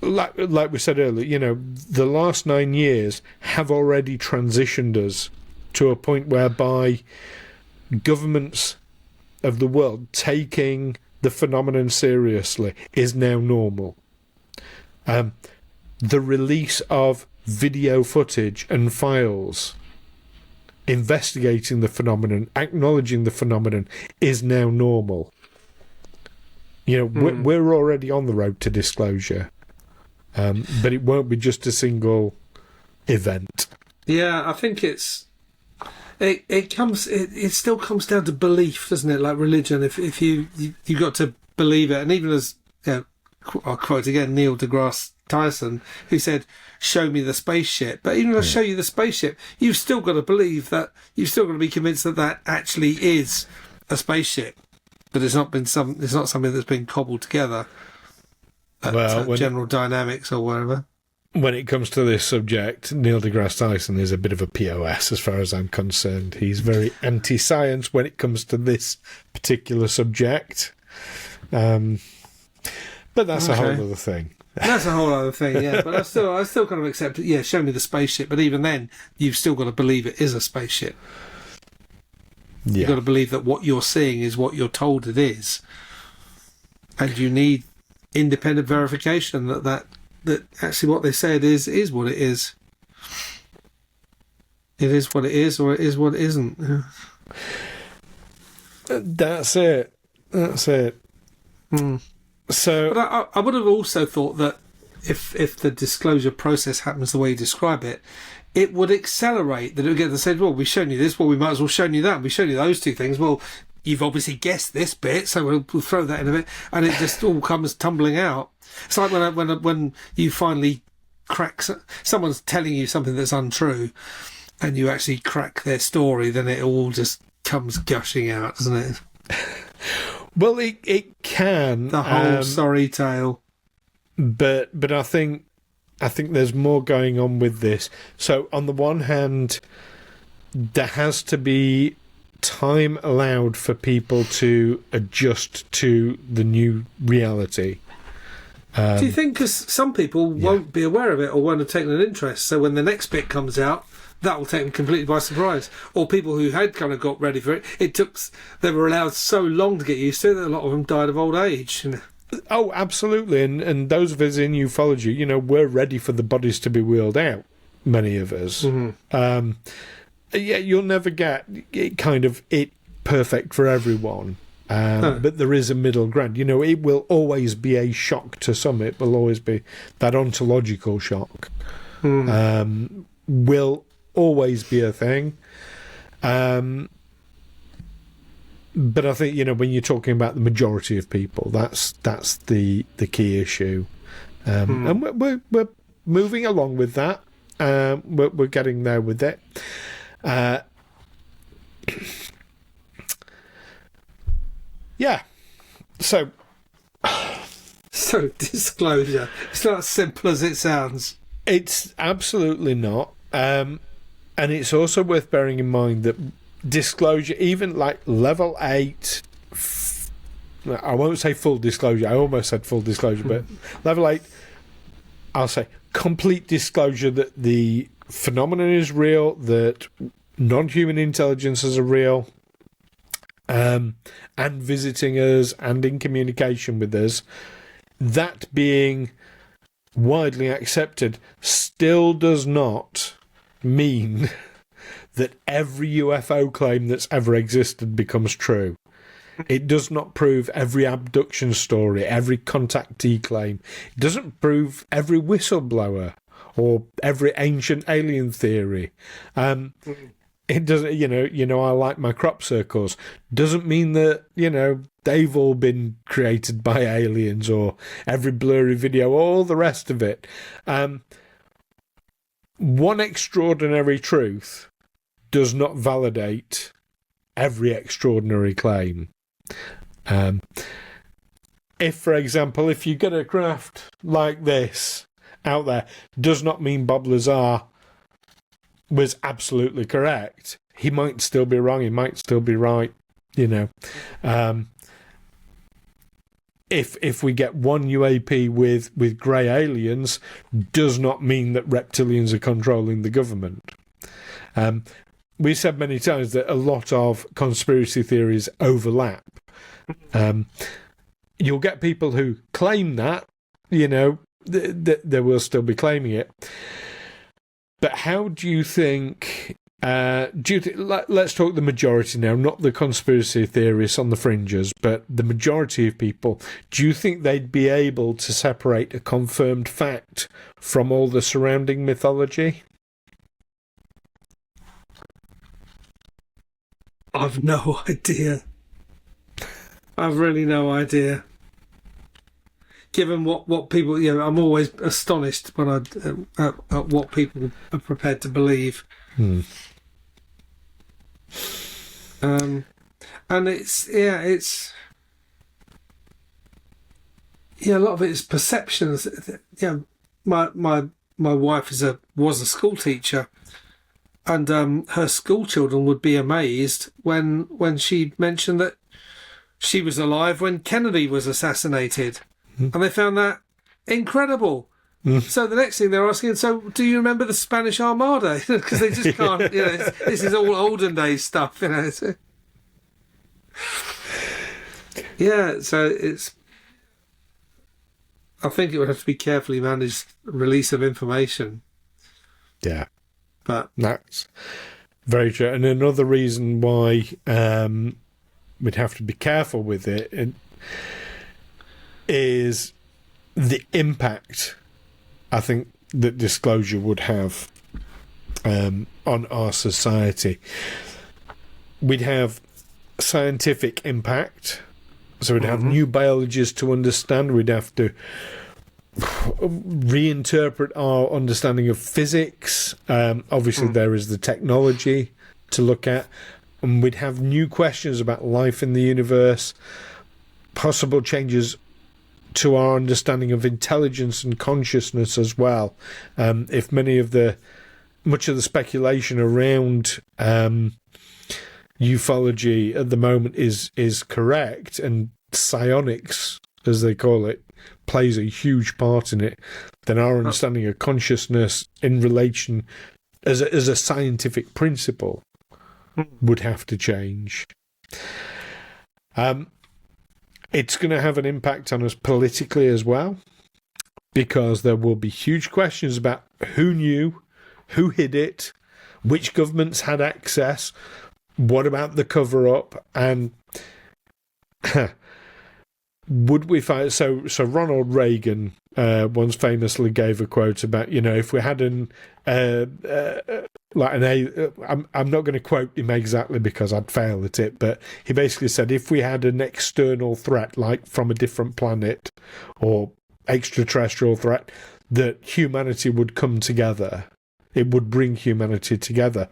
S1: like we said earlier, the last 9 years have already transitioned us to a point whereby governments of the world taking the phenomenon seriously is now normal. The release of video footage and files investigating the phenomenon, acknowledging the phenomenon, is now normal. We're already on the road to disclosure, but it won't be just a single event.
S2: Yeah, I think it still comes down to belief, doesn't it? Like religion, if you got to believe it, and even as I'll quote again Neil deGrasse Tyson, who said, "Show me the spaceship." But even if I show you the spaceship, you've still got to believe that. You've still got to be convinced that actually is a spaceship. But it's not something that's been cobbled together at General Dynamics or wherever.
S1: When it comes to this subject, Neil deGrasse Tyson is a bit of a POS as far as I'm concerned. He's very anti-science when it comes to this particular subject. But that's a whole other thing.
S2: That's a whole other thing, yeah. But I still kind of accept it. Yeah, show me the spaceship. But even then, you've still got to believe it is a spaceship. Yeah. You've got to believe that what you're seeing is what you're told it is. And you need independent verification that actually what they said is what it is. It is what it is, or it is what it isn't. Yeah.
S1: That's it. So,
S2: but I would have also thought that if the disclosure process happens the way you describe it, it would accelerate. That it would get to say, well, we've shown you this, well, we might as well show you that. We've shown you those two things. Well, you've obviously guessed this bit, so we'll throw that in a bit, and it just all comes tumbling out. It's like when you finally crack, someone's telling you something that's untrue, and you actually crack their story, then it all just comes gushing out, doesn't it?
S1: Well, it can.
S2: The whole sorry tale.
S1: But I think there's more going on with this. So on the one hand, there has to be time allowed for people to adjust to the new reality.
S2: Do you think, because some people won't be aware of it or won't have taken an interest, so when the next bit comes out, that will take them completely by surprise? Or people who had kind of got ready for it, they were allowed so long to get used to it that a lot of them died of old age.
S1: Oh, absolutely. And those of us in ufology, we're ready for the bodies to be wheeled out, many of us. Mm-hmm. You'll never get it perfect for everyone. But there is a middle ground. It will always be a shock to some. It will always be that ontological shock. Will always be a thing. But I think, when you're talking about the majority of people, that's the key issue. And we're moving along with that. We're getting there with it. Yeah. So
S2: disclosure. It's not as simple as it sounds.
S1: It's absolutely not. And it's also worth bearing in mind that disclosure, even like level 8, I won't say full disclosure, I almost said full disclosure, but level 8, I'll say complete disclosure that the phenomenon is real, that non-human intelligences are real, and visiting us and in communication with us, that being widely accepted still does not mean that every UFO claim that's ever existed becomes true. It does not prove every abduction story, every contactee claim. It doesn't prove every whistleblower or every ancient alien theory. It doesn't, I like my crop circles. Doesn't mean that, they've all been created by aliens or every blurry video, all the rest of it. One extraordinary truth does not validate every extraordinary claim. If, for example, if you get a craft like this out there, does not mean Bob Lazar was absolutely correct. He might still be wrong. He might still be right. If we get one UAP with grey aliens, does not mean that reptilians are controlling the government. We said many times that a lot of conspiracy theories overlap. You'll get people who claim that, they will still be claiming it. But how do you think... let's talk the majority now, not the conspiracy theorists on the fringes, but the majority of people. Do you think they'd be able to separate a confirmed fact from all the surrounding mythology?
S2: I've no idea. I've really no idea. Given what people, I'm always astonished when at what people are prepared to believe. And it's a lot of it is perceptions. My wife was a school teacher, and her school children would be amazed when she mentioned that she was alive when Kennedy was assassinated, and they found that incredible. So the next thing they're asking, so do you remember the Spanish Armada? Because they just can't, this is all olden days stuff, So it's, I think it would have to be carefully managed release of information.
S1: Yeah.
S2: But
S1: that's very true. And another reason why we'd have to be careful with it is the impact I think that disclosure would have on our society. We'd have scientific impact, so we'd have new biologies to understand. We'd have to reinterpret our understanding of physics. Obviously, there is the technology to look at, and we'd have new questions about life in the universe, possible changes to our understanding of intelligence and consciousness as well. If much of the speculation around ufology at the moment is correct, and psionics, as they call it, plays a huge part in it, then our understanding of consciousness in relation as a scientific principle would have to change. It's going to have an impact on us politically as well, because there will be huge questions about who knew, who hid it, which governments had access, what about the cover-up, and would we find so Ronald Reagan once famously gave a quote about, if we had I'm not going to quote him exactly because I'd fail at it, but he basically said if we had an external threat like from a different planet or extraterrestrial threat, that humanity would come together. It would bring humanity together.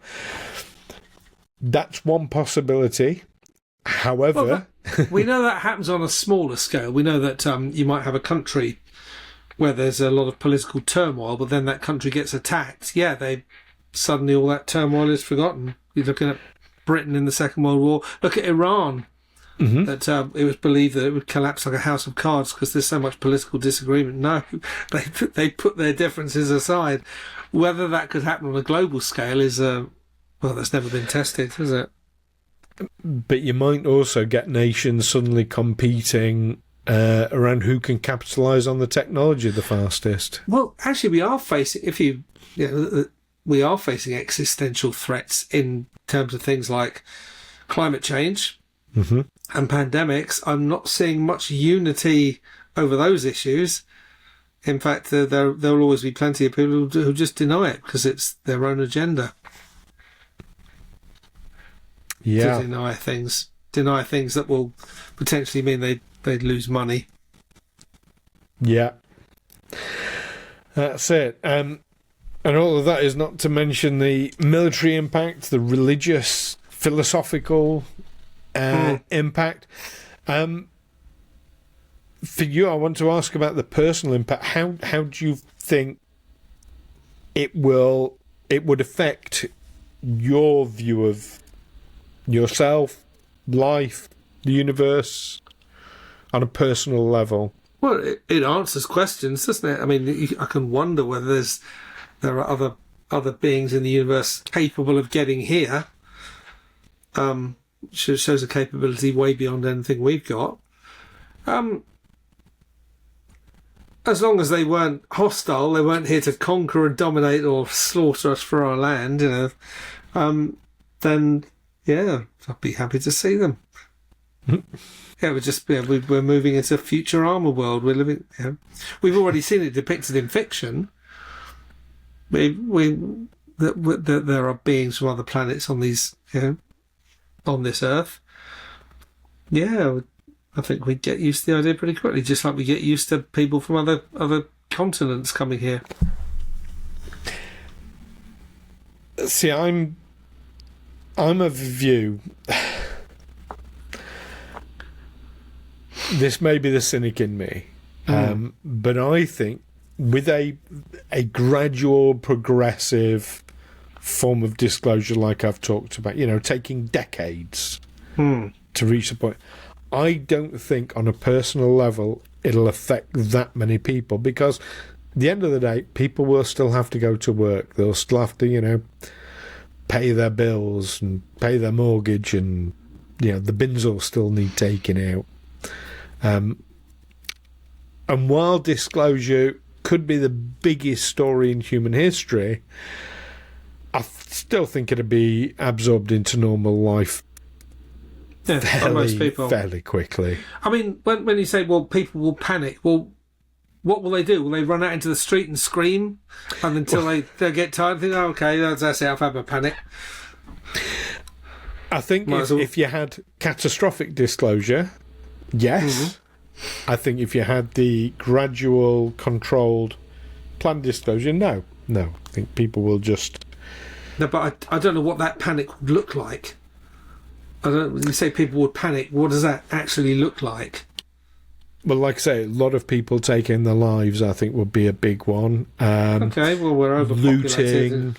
S1: That's one possibility. However,
S2: we know that happens on a smaller scale. We know that you might have a country where there's a lot of political turmoil, but then that country gets attacked. Yeah, suddenly all that turmoil is forgotten. You're looking at Britain in the Second World War. Look at Iran. Mm-hmm. That it was believed that it would collapse like a house of cards because there's so much political disagreement. No, they put their differences aside. Whether that could happen on a global scale is that's never been tested, has it?
S1: But you might also get nations suddenly competing around who can capitalise on the technology the fastest.
S2: Well, actually, we are facing we are facing existential threats in terms of things like climate change and pandemics. I'm not seeing much unity over those issues. In fact, there will always be plenty of people who just deny it because it's their own agenda.
S1: Yeah.
S2: To deny things that will potentially mean they'd lose money.
S1: Yeah. That's it. And all of that is not to mention the military impact, the religious, philosophical impact. For you, I want to ask about the personal impact. How do you think it would affect your view of yourself, life, the universe, on a personal level?
S2: Well, it answers questions, doesn't it? I mean, I can wonder whether there are other beings in the universe capable of getting here. Shows a capability way beyond anything we've got. As long as they weren't hostile, they weren't here to conquer and dominate or slaughter us for our land, then yeah, I'd be happy to see them. Yeah, we're moving into a future armor world. We're living. We've already seen it depicted in fiction. That there are beings from other planets on these, on this Earth. Yeah, I think we'd get used to the idea pretty quickly, just like we get used to people from other continents coming here.
S1: See, I'm of the view. This may be the cynic in me, but I think with a gradual, progressive form of disclosure, like I've talked about, taking decades to reach the point, I don't think on a personal level it'll affect that many people, because at the end of the day, people will still have to go to work. They'll still have to, pay their bills and pay their mortgage, and the bins will still need taking out. And while disclosure could be the biggest story in human history, I still think it'd be absorbed into normal life fairly quickly. I mean,
S2: when you say, well, people will panic, well, what will they do? Will they run out into the street and scream and until they get tired and think, oh, okay, that's it, I've had my panic?
S1: I think if you had catastrophic disclosure, yes. I think if you had the gradual, controlled, planned disclosure, no. I think people will just...
S2: No, but I don't know what that panic would look like. When you say people would panic, what does that actually look like?
S1: Well, like I say, a lot of people taking their lives, I think, would be a big one.
S2: Okay, well, we're overpopulated.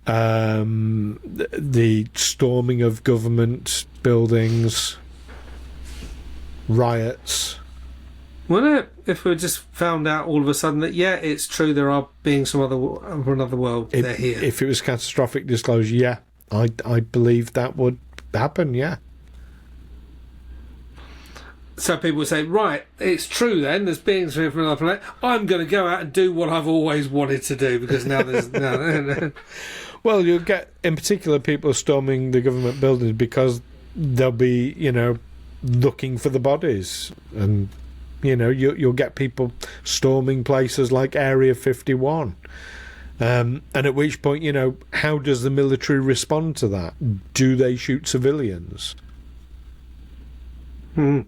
S1: Looting, the storming of government buildings, riots.
S2: Wouldn't it, if we just found out all of a sudden that, yeah, it's true, there are beings from another world, they're here?
S1: If it was catastrophic disclosure, yeah, I believe that would happen, yeah.
S2: So people would say, right, it's true then, there's beings here from another planet. I'm going to go out and do what I've always wanted to do, because now there's... no.
S1: Well, you'll get, in particular, people storming the government buildings because there'll be, looking for the bodies, and you'll get people storming places like Area 51. And at which point, how does the military respond to that? Do they shoot civilians? I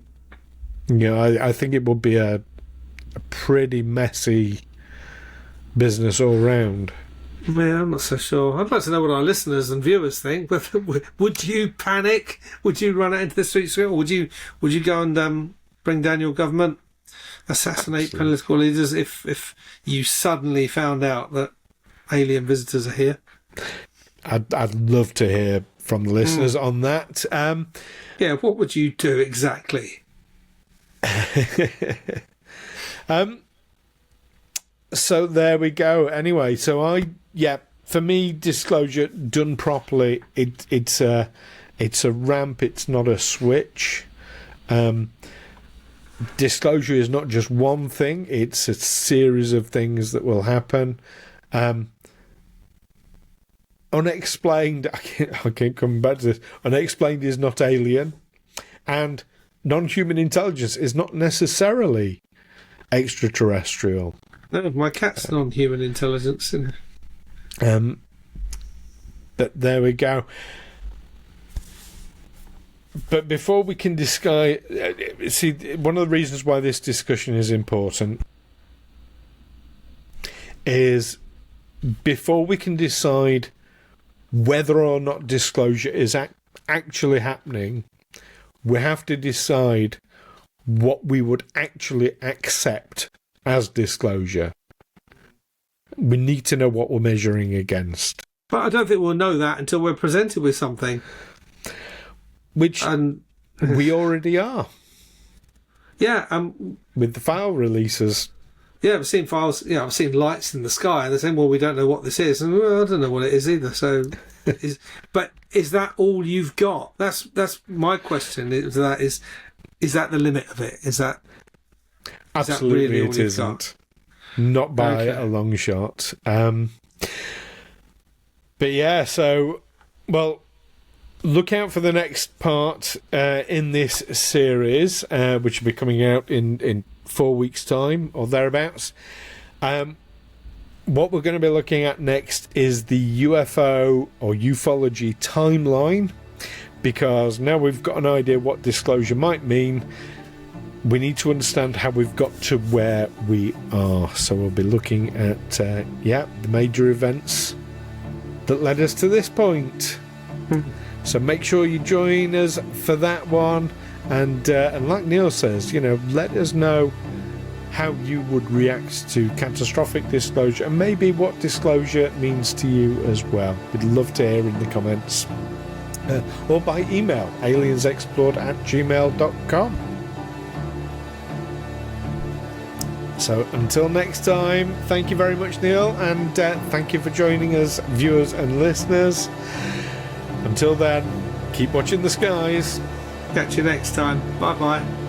S1: think it would be a pretty messy business all round.
S2: Yeah, I'm not so sure. I'd like to know what our listeners and viewers think. Would you panic? Would you run out into the streets, or would you go and bring down your government, assassinate political leaders if you suddenly found out that alien visitors are here?
S1: I'd love to hear from the listeners on that.
S2: Yeah, what would you do exactly?
S1: So there we go. Anyway, for me, disclosure done properly, it's a ramp. It's not a switch. Disclosure is not just one thing; it's a series of things that will happen. Unexplained. I can't come back to this. Unexplained is not alien, and non-human intelligence is not necessarily extraterrestrial.
S2: No, my cat's non-human intelligence, isn't
S1: it? But there we go. But before we can discuss, see, one of the reasons why this discussion is important is before we can decide whether or not disclosure is actually happening, we have to decide what we would actually accept as disclosure. We need to know what we're measuring against.
S2: But I don't think we'll know that until we're presented with something.
S1: Which we already are.
S2: Yeah.
S1: With the file releases.
S2: Yeah, I've seen files, I've seen lights in the sky, and they're saying, well, we don't know what this is. And I don't know what it is either. So, but is that all you've got? That's my question. Is that the limit of it? Is that...
S1: Absolutely,
S2: really
S1: it isn't. Not by a long shot. But yeah, so, well, look out for the next part in this series, which will be coming out in 4 weeks' time or thereabouts. What we're going to be looking at next is the UFO or ufology timeline, because now we've got an idea what disclosure might mean. We need to understand how we've got to where we are. So we'll be looking at the major events that led us to this point. So make sure you join us for that one. And like Neil says, let us know how you would react to catastrophic disclosure, and maybe what disclosure means to you as well. We'd love to hear in the comments. Or by email, aliensexplored@gmail.com. So until next time, thank you very much, Neil, and thank you for joining us, viewers and listeners. Until then, keep watching the skies.
S2: Catch you next time. Bye-bye.